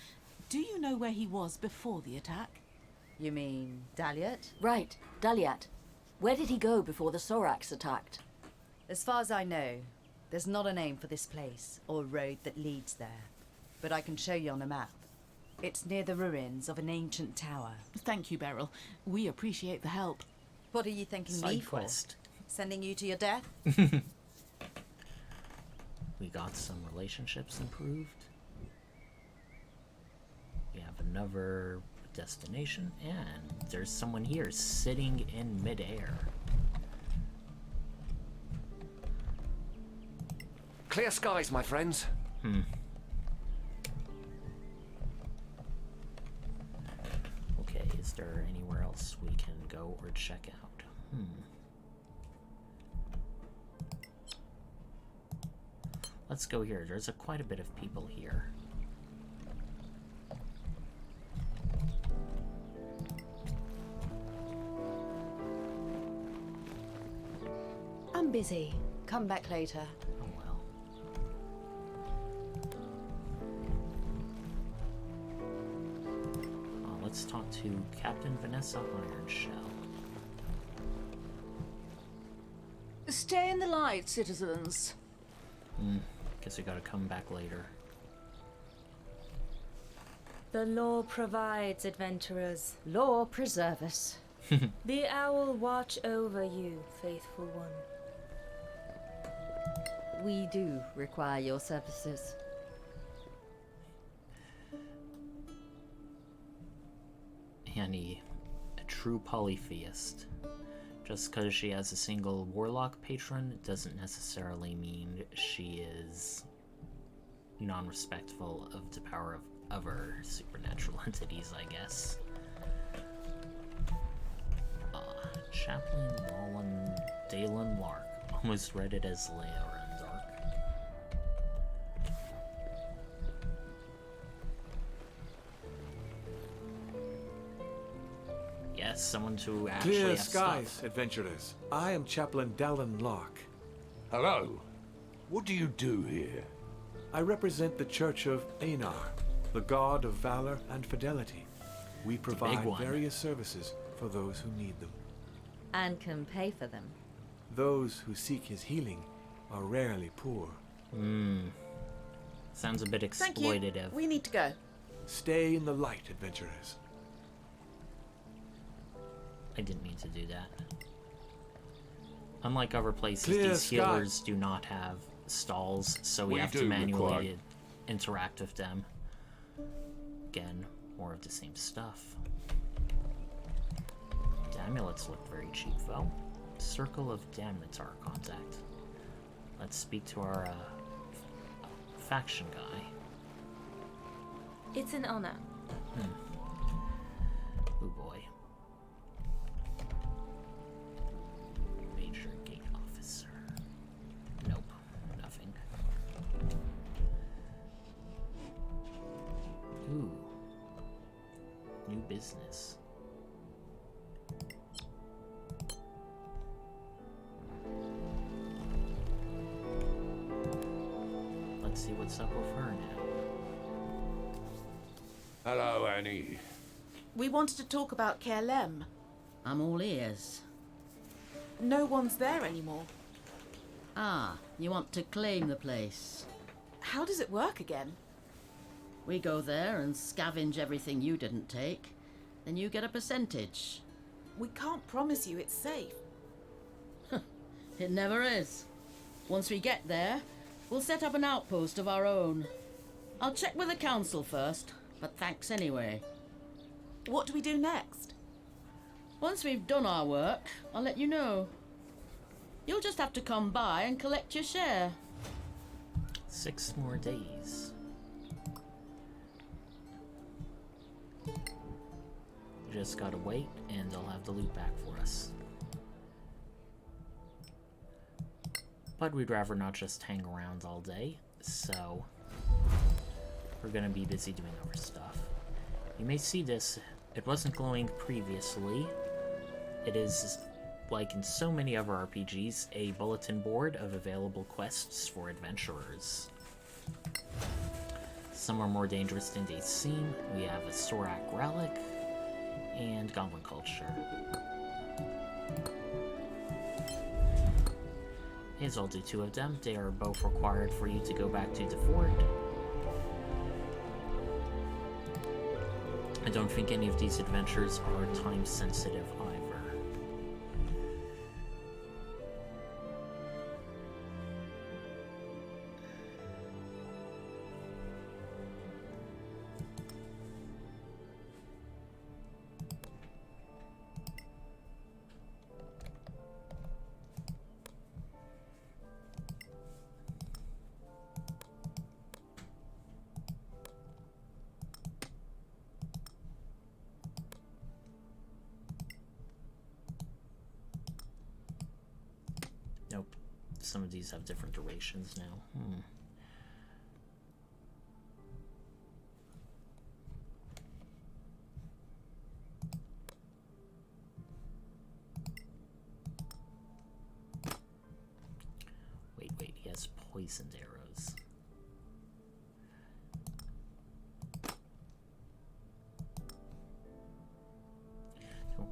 do you know where he was before the attack? You mean Daliat? Right, Daliat. Where did he go before the Sorr-Akkath attacked? As far as I know, there's not a name for this place or road that leads there. But I can show you on a map. It's near the ruins of an ancient tower. Thank you, Beryl. We appreciate the help. What are you thanking me for? Sending you to your death? We got some relationships improved. We have another destination, and there's someone here sitting in midair. Clear skies, my friends. Okay, is there anywhere else we can go or check out? Let's go here. There's quite a bit of people here. I'm busy. Come back later. Oh well. Let's talk to Captain Vanessa Ironshell. Stay in the light, citizens. Guess we gotta come back later. The law provides, adventurers. Law preserve us. The owl watch over you, faithful one. We do require your services. Annie, a true polytheist. Just because she has a single warlock patron doesn't necessarily mean she is non-respectful of the power of other supernatural entities, I guess. Chaplain Wallen Dalen Lark. Almost read it as Leoran Dark. Yes, someone to actually Clear have skies, stuff. adventurers. I am Chaplain Dalen Lark. Hello. What do you do here? I represent the Church of Einar, the god of valor and fidelity. We provide various services for those who need them. And can pay for them. Those who seek his healing are rarely poor. Sounds a bit exploitative. Thank you. We need to go. Stay in the light, adventurers. I didn't mean to do that. Unlike other places, Clear these sky. healers do not have stalls, so we have to manually interact with them. Again, more of the same stuff. The amulets look very cheap, though. Circle of Damnatar contact. Let's speak to our faction guy. It's an honor. Oh boy. Major gate officer. Nope, nothing. Ooh. New business. Let's see what's up with her now. Hello, Annie. We wanted to talk about Caer Cyflen. I'm all ears. No one's there anymore. Ah, you want to claim the place? How does it work again? We go there and scavenge everything you didn't take. Then you get a percentage. We can't promise you it's safe. It never is. Once we get there, we'll set up an outpost of our own. I'll check with the council first, but thanks anyway. What do we do next? Once we've done our work, I'll let you know. You'll just have to come by and collect your share. 6 more days. Just gotta wait, and they'll have the loot back for us. But we'd rather not just hang around all day, so we're gonna be busy doing other stuff. You may see this. It wasn't glowing previously. It is, like in so many other RPGs, a bulletin board of available quests for adventurers. Some are more dangerous than they seem. We have a Sorr-Akkath relic and goblin culture. As I'll do 2 of them. They are both required for you to go back to the fort. I don't think any of these adventures are time sensitive either. Nope. Some of these have different durations now. Wait, he has poisoned arrows. Cool.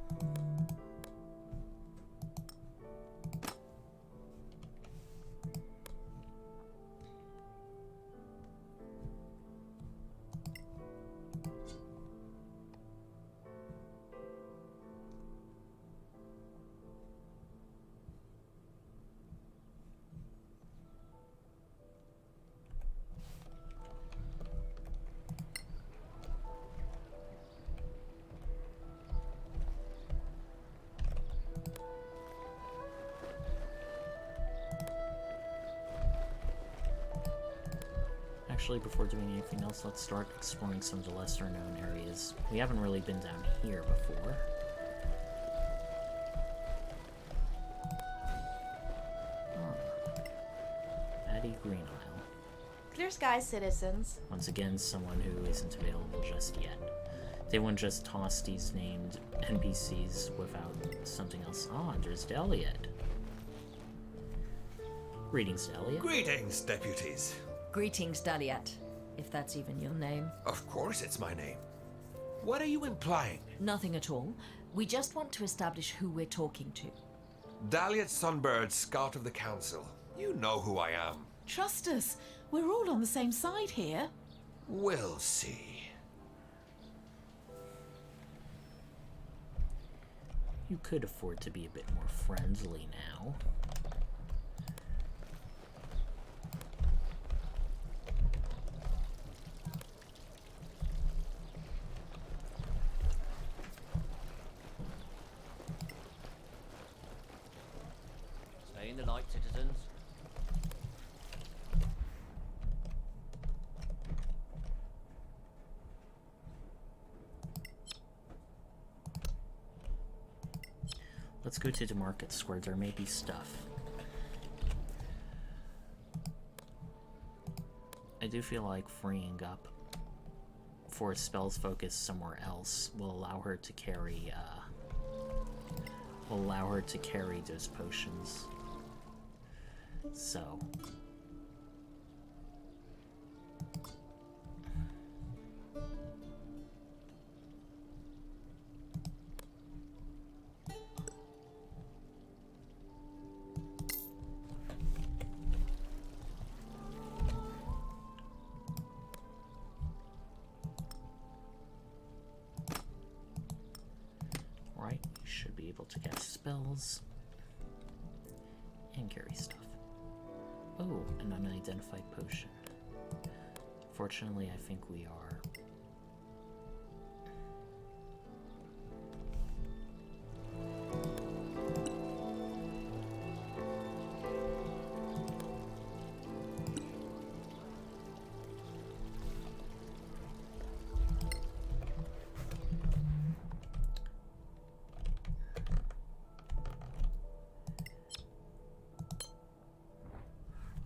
Actually, before doing anything else, let's start exploring some of the lesser known areas. We haven't really been down here before. Green Isle. Clear skies, citizens. Once again, someone who isn't available just yet. They wouldn't just toss these named NPCs without something else on. There's Deliet. Greetings, Deliet. Greetings, deputies. Greetings, Daliat, if that's even your name. Of course it's my name. What are you implying? Nothing at all. We just want to establish who we're talking to. Daliet Sunbird, Scout of the Council. You know who I am. Trust us. We're all on the same side here. We'll see. You could afford to be a bit more friendly now. Stay in the light, citizens. Let's go to the markets where there may be stuff. I do feel like freeing up for spells focused somewhere else will allow her to carry those potions. So to cast spells and carry stuff. Oh, an unidentified potion. Fortunately, I think we are.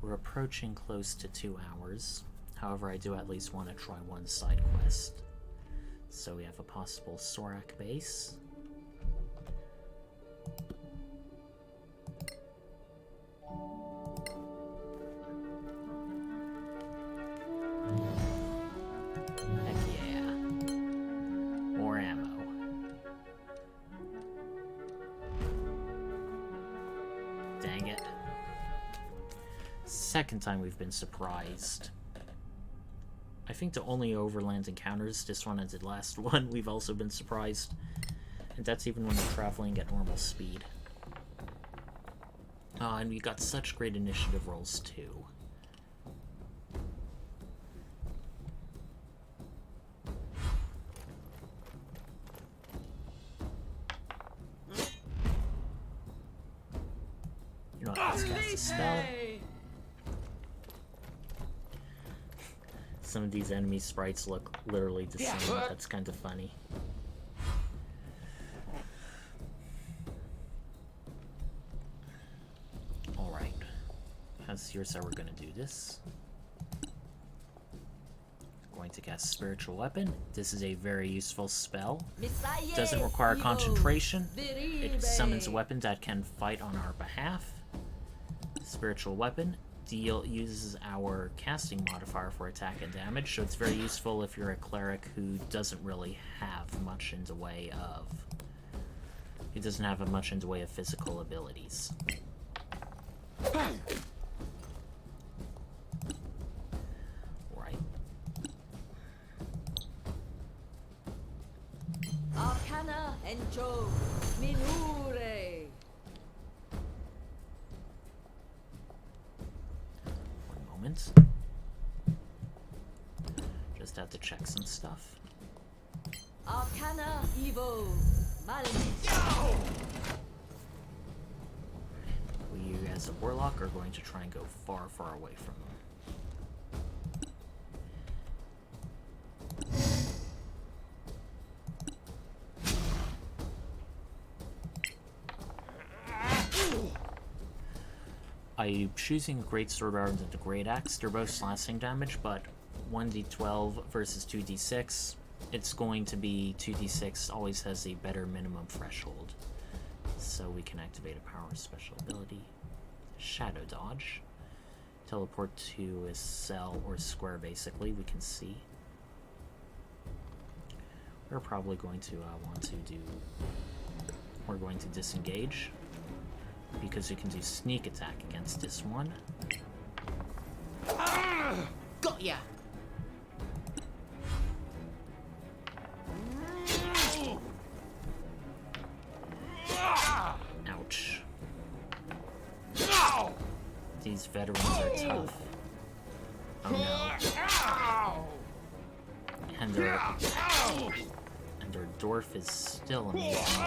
We're approaching close to 2 hours. However, I do at least want to try one side quest. So we have a possible Sorr-Akkath base. Heck yeah. More ammo. Dang it. Second time we've been surprised. I think the only overland encounters, this one and the last one, we've also been surprised. And that's even when we're traveling at normal speed. And we got such great initiative rolls too. You know what, let's cast a spell. Some of these enemy sprites look literally the same. That's kind of funny. Alright. Here's how we're gonna do this. Going to cast Spiritual Weapon. This is a very useful spell. Doesn't require concentration. It summons a weapon that can fight on our behalf. Spiritual Weapon uses our casting modifier for attack and damage, so it's very useful if you're a cleric who doesn't really have much in the way of... He doesn't have much in the way of physical abilities. Right. Arcana Encho Minure. Moment. Just have to check some stuff. Arcana Evo We, as a warlock, are going to try and go far, far away from them. I'm choosing a great sword rather than the great axe. They're both slashing damage, but 1d12 versus 2d6. It's going to be 2d6 always has a better minimum threshold. So we can activate a power special ability. Shadow dodge. Teleport to a cell or square basically, we can see. We're probably going to want to do... We're going to disengage. Because we can do sneak attack against this one. Got ya! Ouch. These veterans are tough. Oh no. And their dwarf is still amazing.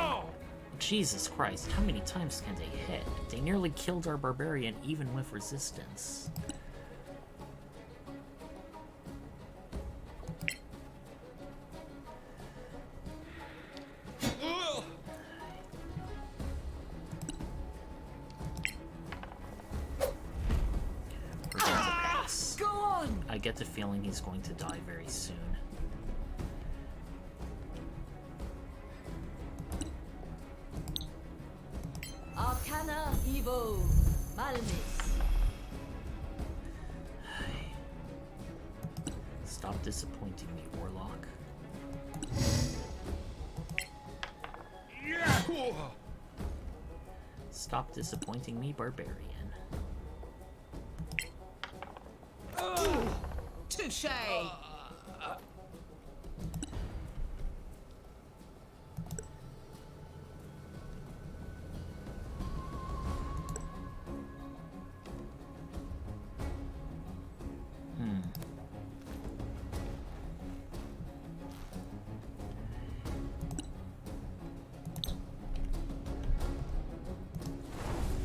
Jesus Christ, how many times can they hit? They nearly killed our barbarian even with resistance. Go on! I get the feeling he's going to die very soon. Arcana Evo Malmis. Stop disappointing me, Warlock. Stop disappointing me, Barbarian. Touche!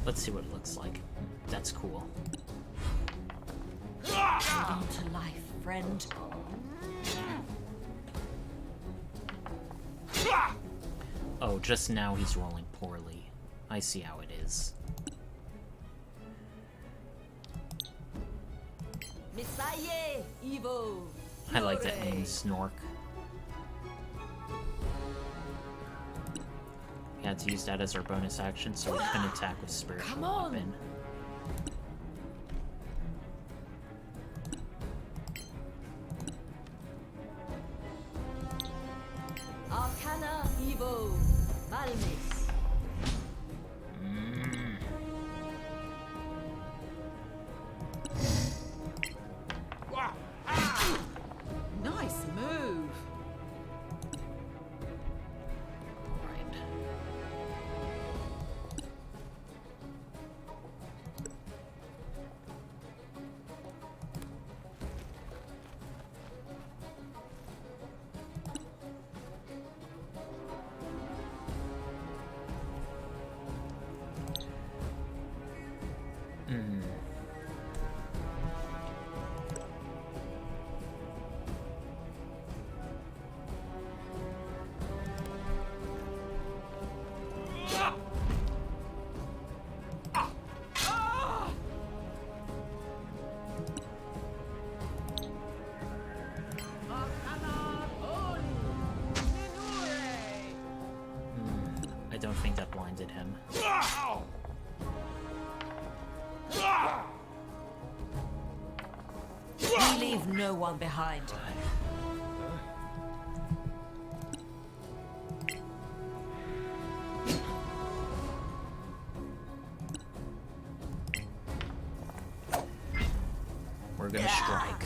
Let's see what it looks like. That's cool. Hold to life, friend. Oh, just now he's rolling poorly. I see how it is. Misaye Evo. I like that name, Snork. We had to use that as our bonus action, so we couldn't attack with spiritual weapon. Arcana Evo Malmis. Nice move. I don't think that blinded him. We leave no one behind. We're gonna strike.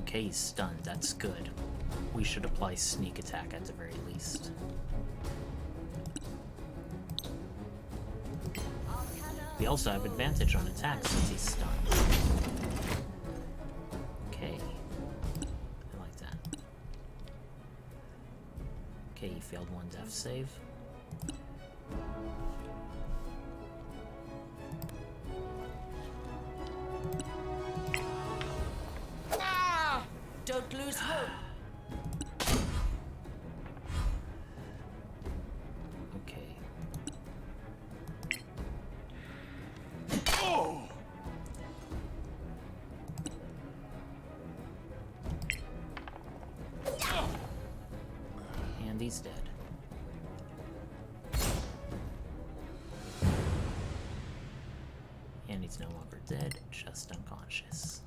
Okay, he's stunned. That's good. We should apply sneak attack at the very least. We also have advantage on attack since he's stunned. Okay. I like that. Okay, he failed one death save. Don't lose hope. Okay. he's dead. And he's no longer dead, just unconscious.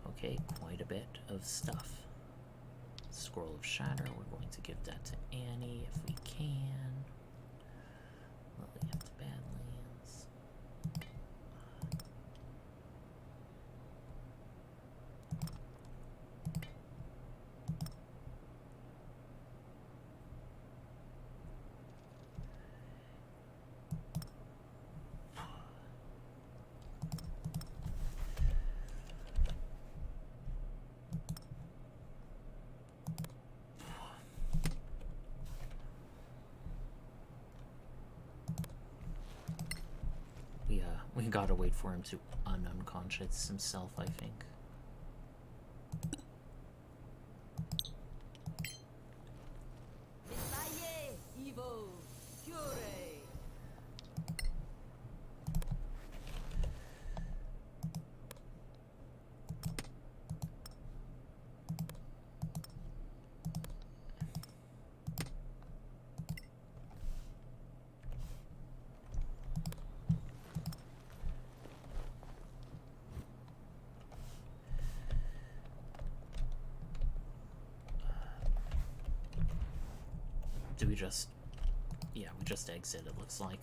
Okay, quite a bit of stuff. Scroll of Shatter, we're going to give that to Annie if we can. Lily of the Badlands. We gotta wait for him to unconscious himself, I think. Do we just... Yeah, we just exit, it looks like.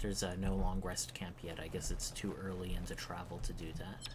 There's no long rest camp yet. I guess it's too early into travel to do that.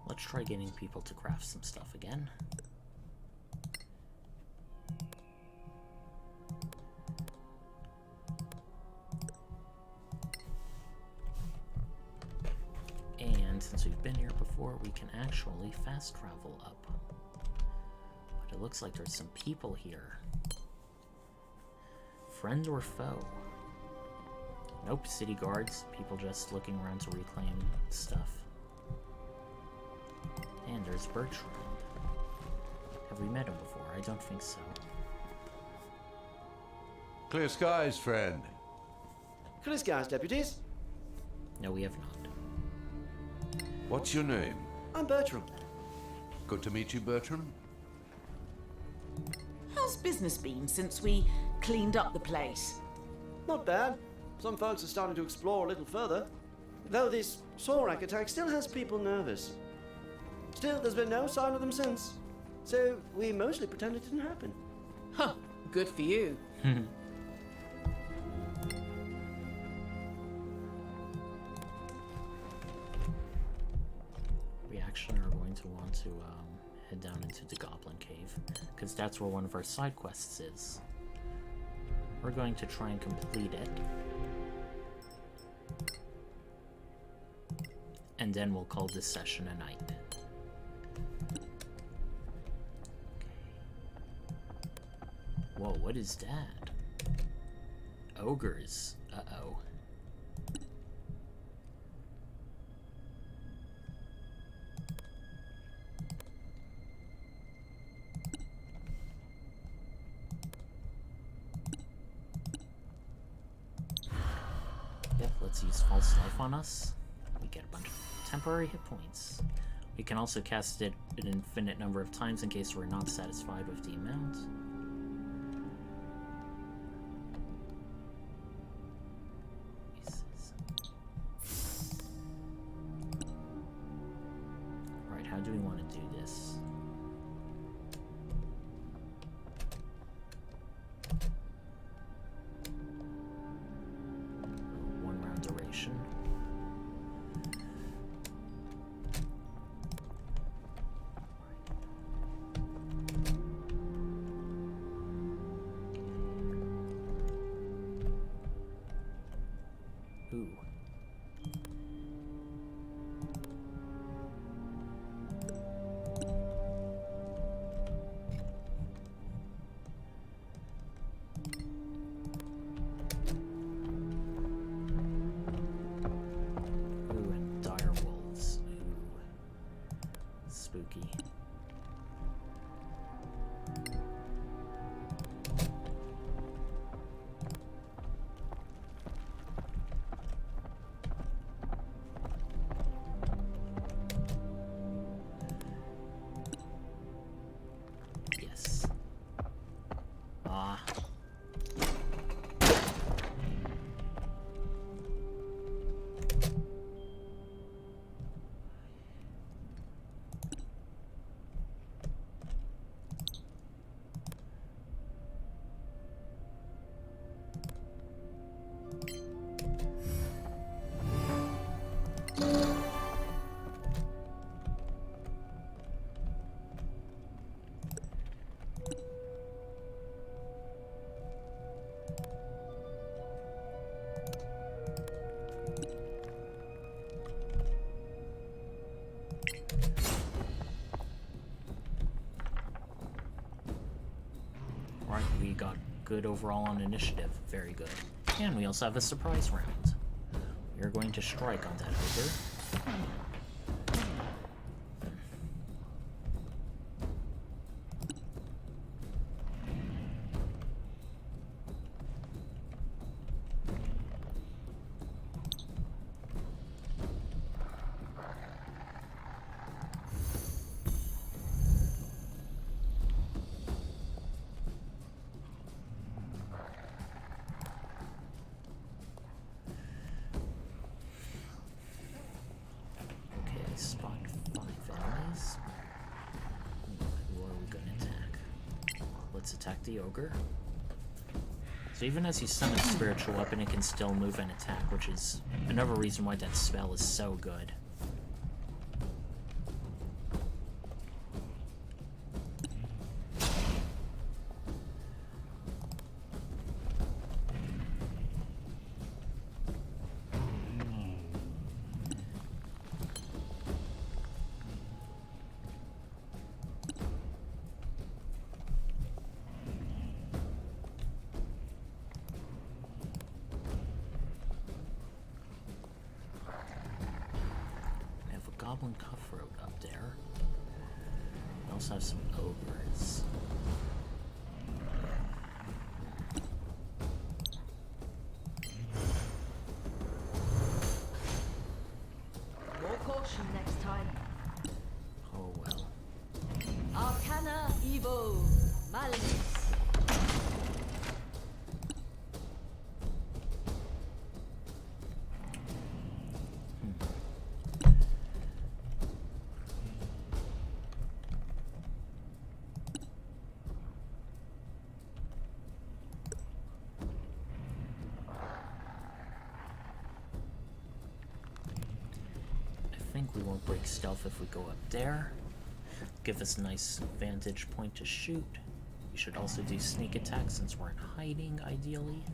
Let's try getting people to craft some stuff again. And since we've been here before, we can actually fast travel up. But it looks like there's some people here. Friend or foe? Nope, city guards. People just looking around to reclaim stuff. And there's Bertrand. Have we met him before? I don't think so. Clear skies, friend. Clear skies, deputies. No, we have not. What's your name? I'm Bertram. Good to meet you, Bertram. How's business been since we cleaned up the place? Not bad. Some folks are starting to explore a little further. Though this Sorr-Akkath attack still has people nervous. Still, there's been no sign of them since. So we mostly pretend it didn't happen. Huh, good for you. We actually are going to want to head down into the Goblin Cave, because that's where one of our side quests is. We're going to try and complete it. And then we'll call this session a night. Whoa, what is that? Ogres. Uh-oh. Yep, let's use False Life on us. We get a bunch of temporary hit points. We can also cast it an infinite number of times in case we're not satisfied with the amount. Right, how do we want to do this? location. Ooh. And dire wolves. Ooh. Spooky. Yes. Ah. Right, we got good overall on initiative. Very good. And we also have a surprise round. We are going to strike on that ogre. Spot 5 enemies. Who are we going to attack? Let's attack the ogre. So even as you summon a spiritual weapon, it can still move and attack, which is another reason why that spell is so good. Goblin cutthroat up there. We also have some ogres. More caution next time. Oh well. Arcana Evo Malleus. I think we won't break stealth if we go up there. Give us a nice vantage point to shoot. We should also do sneak attack since we're in hiding, ideally.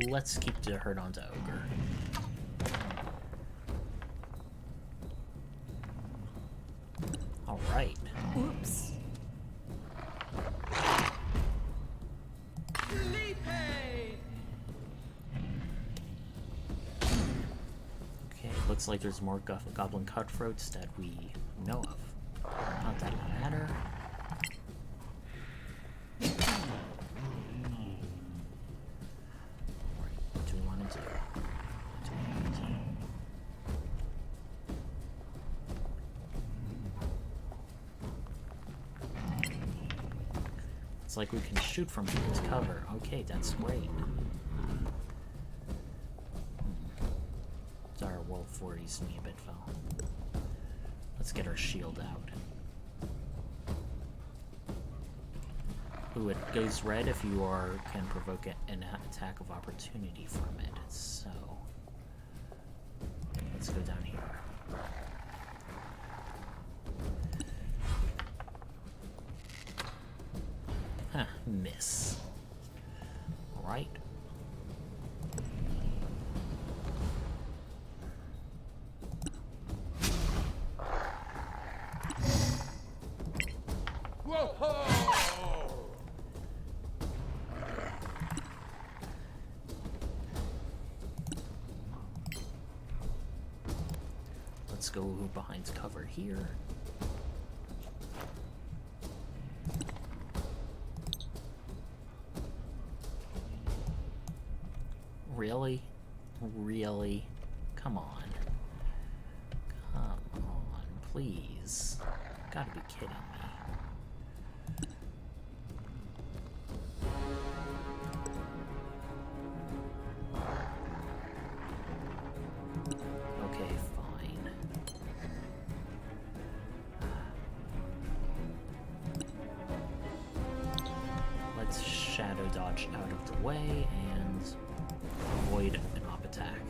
Let's keep the herd onto ogre. Alright. Oops. Okay, looks like there's more goblin cutthroats that we know of. Not that it'll matter. What do we want to do? What do we want to do? It's like we can shoot from its cover. Okay, that's great. Dire wolf worries me a bit, though. Let's get our shield out. Ooh, it goes red if you can provoke an attack of opportunity from it. So let's go down here. Huh, miss. Right. Whoa-ho! Let's go behind cover here. Really? Really? Come on. Come on, please. Gotta be kidding me. Okay, fine. Let's shadow dodge out of the way and avoid an op attack.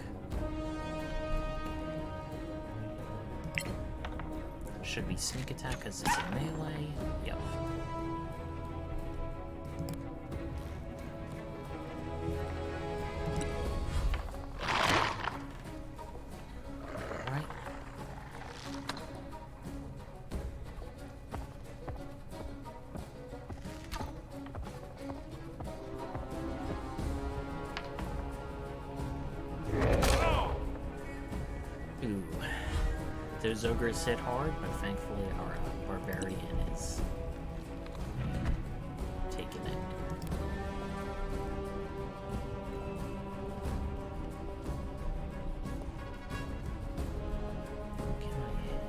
Should be sneak attack because it's a melee. Yep. Alright. Ooh. Those ogres hit hard, but thankfully our barbarian is taking it. Can I hit?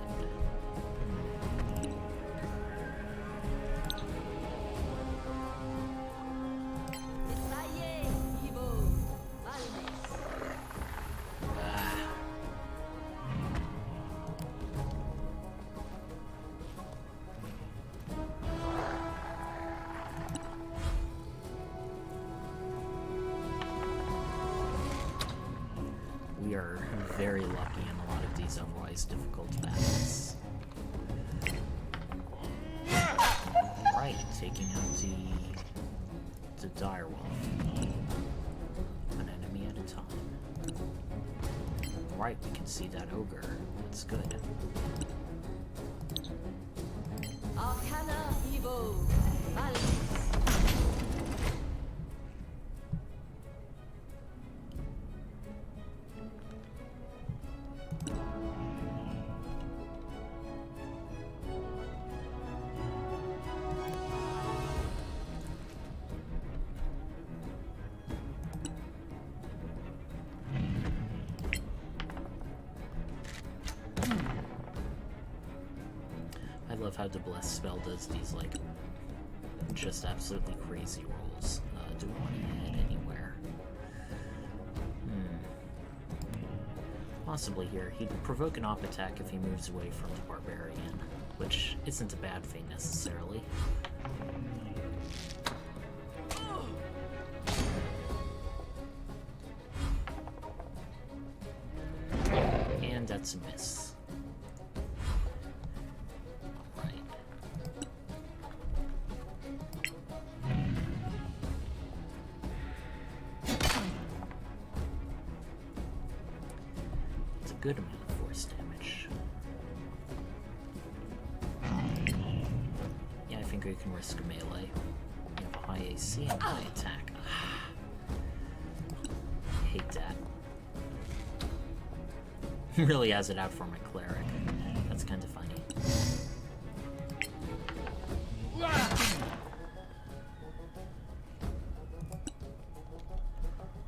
We are very lucky in a lot of these otherwise difficult battles. Right, taking out the direwolf. An enemy at a time. Right, we can see that ogre. That's good. Arcana Evo. I love how the Bless spell does these, like, just absolutely crazy rolls. Do we want to head anywhere? Possibly here. He'd provoke an op attack if he moves away from the barbarian, which isn't a bad thing necessarily. And that's a miss. Good amount of force damage. Yeah, I think we can risk a melee. We have a high AC and high attack. I hate that. Really has it out for my cleric. That's kind of funny.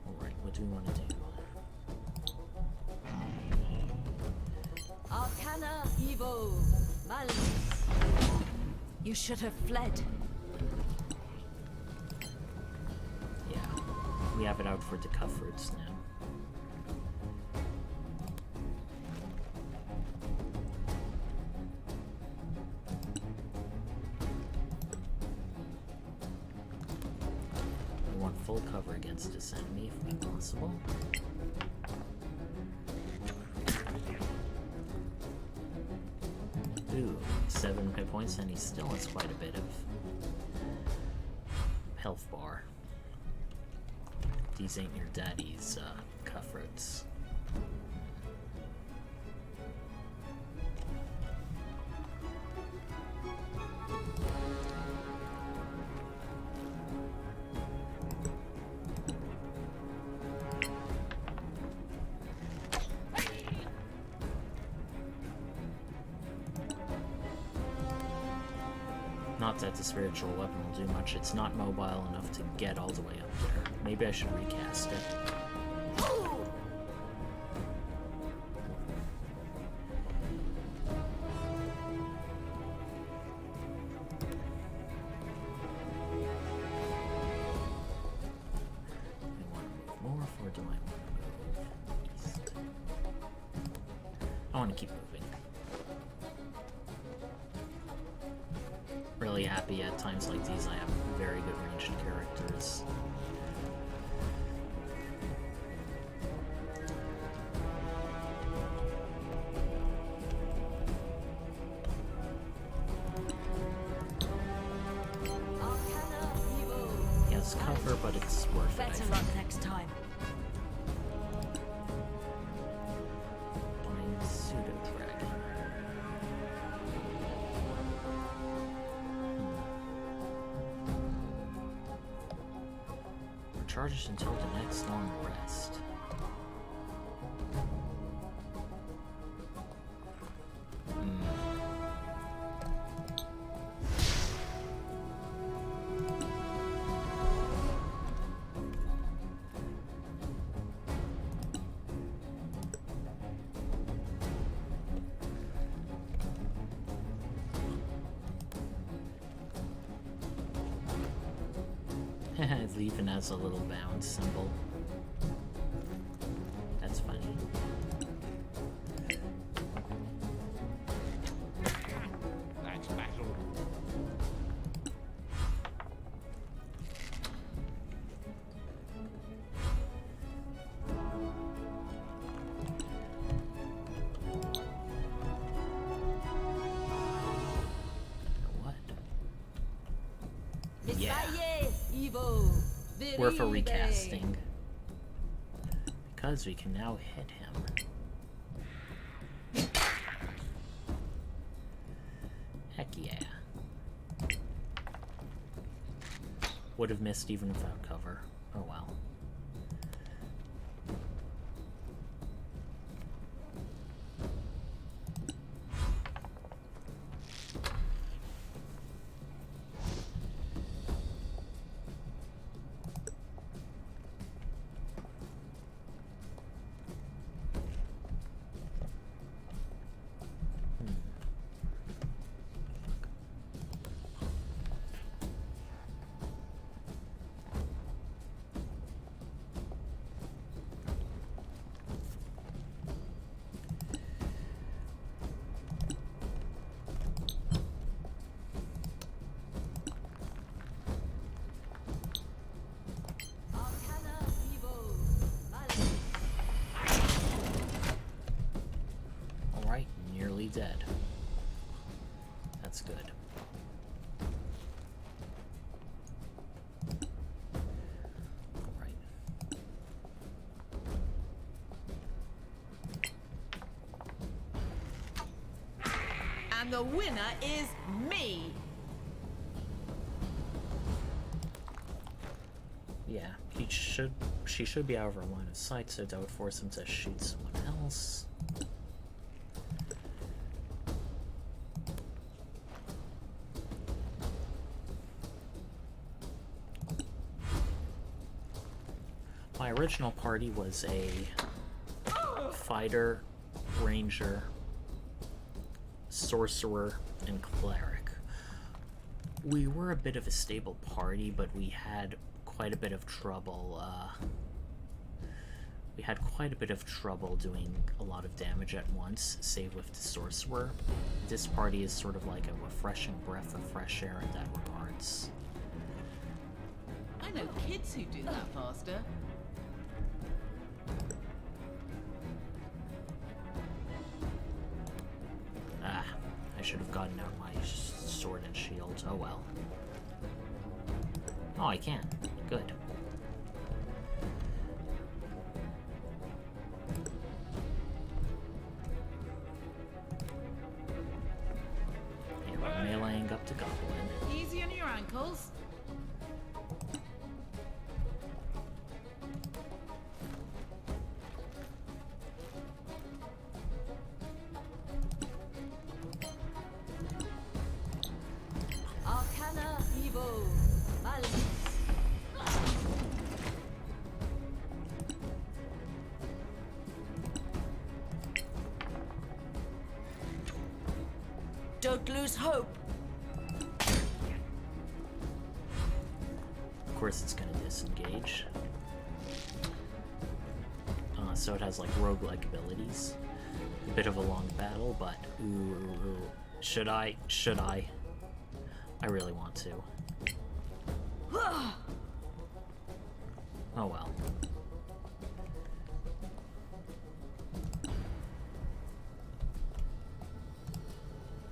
Alright, what do we want to do? Arcana Evo. You should have fled. Yeah, we have it out for the culprits now. full cover against this enemy if possible. Ooh, 7 hit points, and he still has quite a bit of health bar. These ain't your daddy's culprits. Not that the spiritual weapon will do much, it's not mobile enough to get all the way up there. Maybe I should recast it. I want to keep moving. Really happy at times like these I have very good ranged characters. He has cover, but it's worth it. Better luck next time. Charges until the next long rest. It even has a little bound symbol. That's funny. That's battle. Yeah. Worth a recasting. Because we can now hit him. Heck yeah. Would have missed even without cover. Oh well. Dead. That's good. Right. And the winner is me. Yeah, she should be out of her line of sight, so that would force him to shoot someone else. My original party was a fighter, ranger, sorcerer, and cleric. We were a bit of a stable party, but we had quite a bit of trouble. Doing a lot of damage at once, save with the sorcerer. This party is sort of like a refreshing breath of fresh air in that regards. I know kids who do that faster. Ah, I should have gotten out my sword and shield. Oh well. Oh, I can. Good. And we're meleeing up to Goblin. Easy on your ankles. Arcana Evo. Don't lose hope. Of course it's gonna disengage. So it has like roguelike abilities. A bit of a long battle, but ooh. Should I? I really want to. Oh well.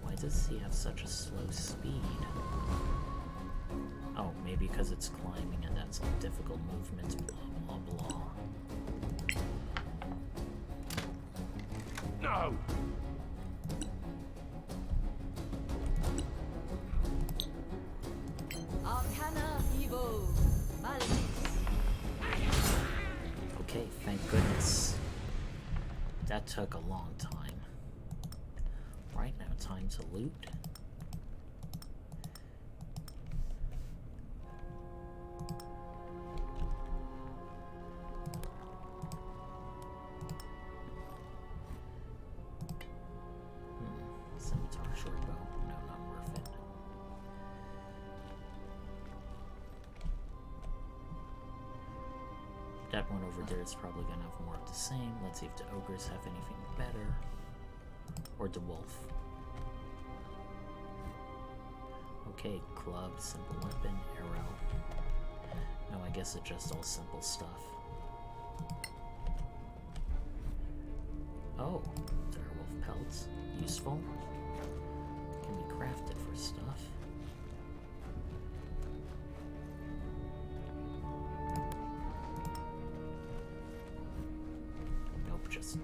Why does he have such a slow speed? Oh, maybe because it's climbing and that's like difficult movements, blah blah blah. No! Arcana Evo. Okay, thank goodness. That took a long time. Right now, time to loot. Scimitar, short bow. No, not worth it. That one over there is probably gonna have more of the same. Let's see if the ogres have anything better. Or the wolf. Okay, club, simple weapon, arrow. No, I guess it's just all simple stuff. Oh, direwolf pelts. Useful. Can be crafted for stuff. Nope, just...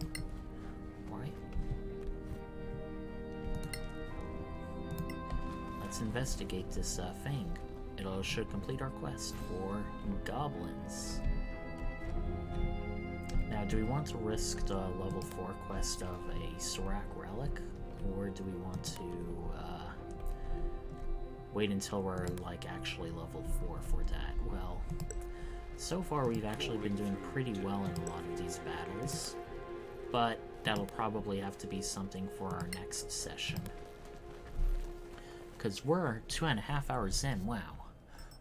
Why? Let's investigate this thing. It should complete our quest for goblins. Now, do we want to risk the level 4 quest of a Sorr-Akkath relic? Or do we want to wait until we're like actually level 4 for that? Well, so far we've actually been doing pretty well in a lot of these battles, but that'll probably have to be something for our next session. Because we're 2.5 hours in, wow.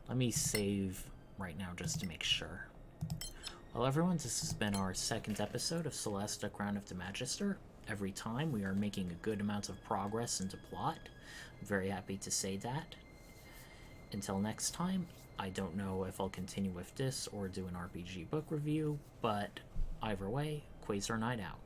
Let me save right now just to make sure. Well, everyone, this has been our second episode of Solasta, Crown of the Magister. Every time we are making a good amount of progress into plot. I'm very happy to say that. Until next time, I don't know if I'll continue with this or do an RPG book review, but either way, Quasar Night out.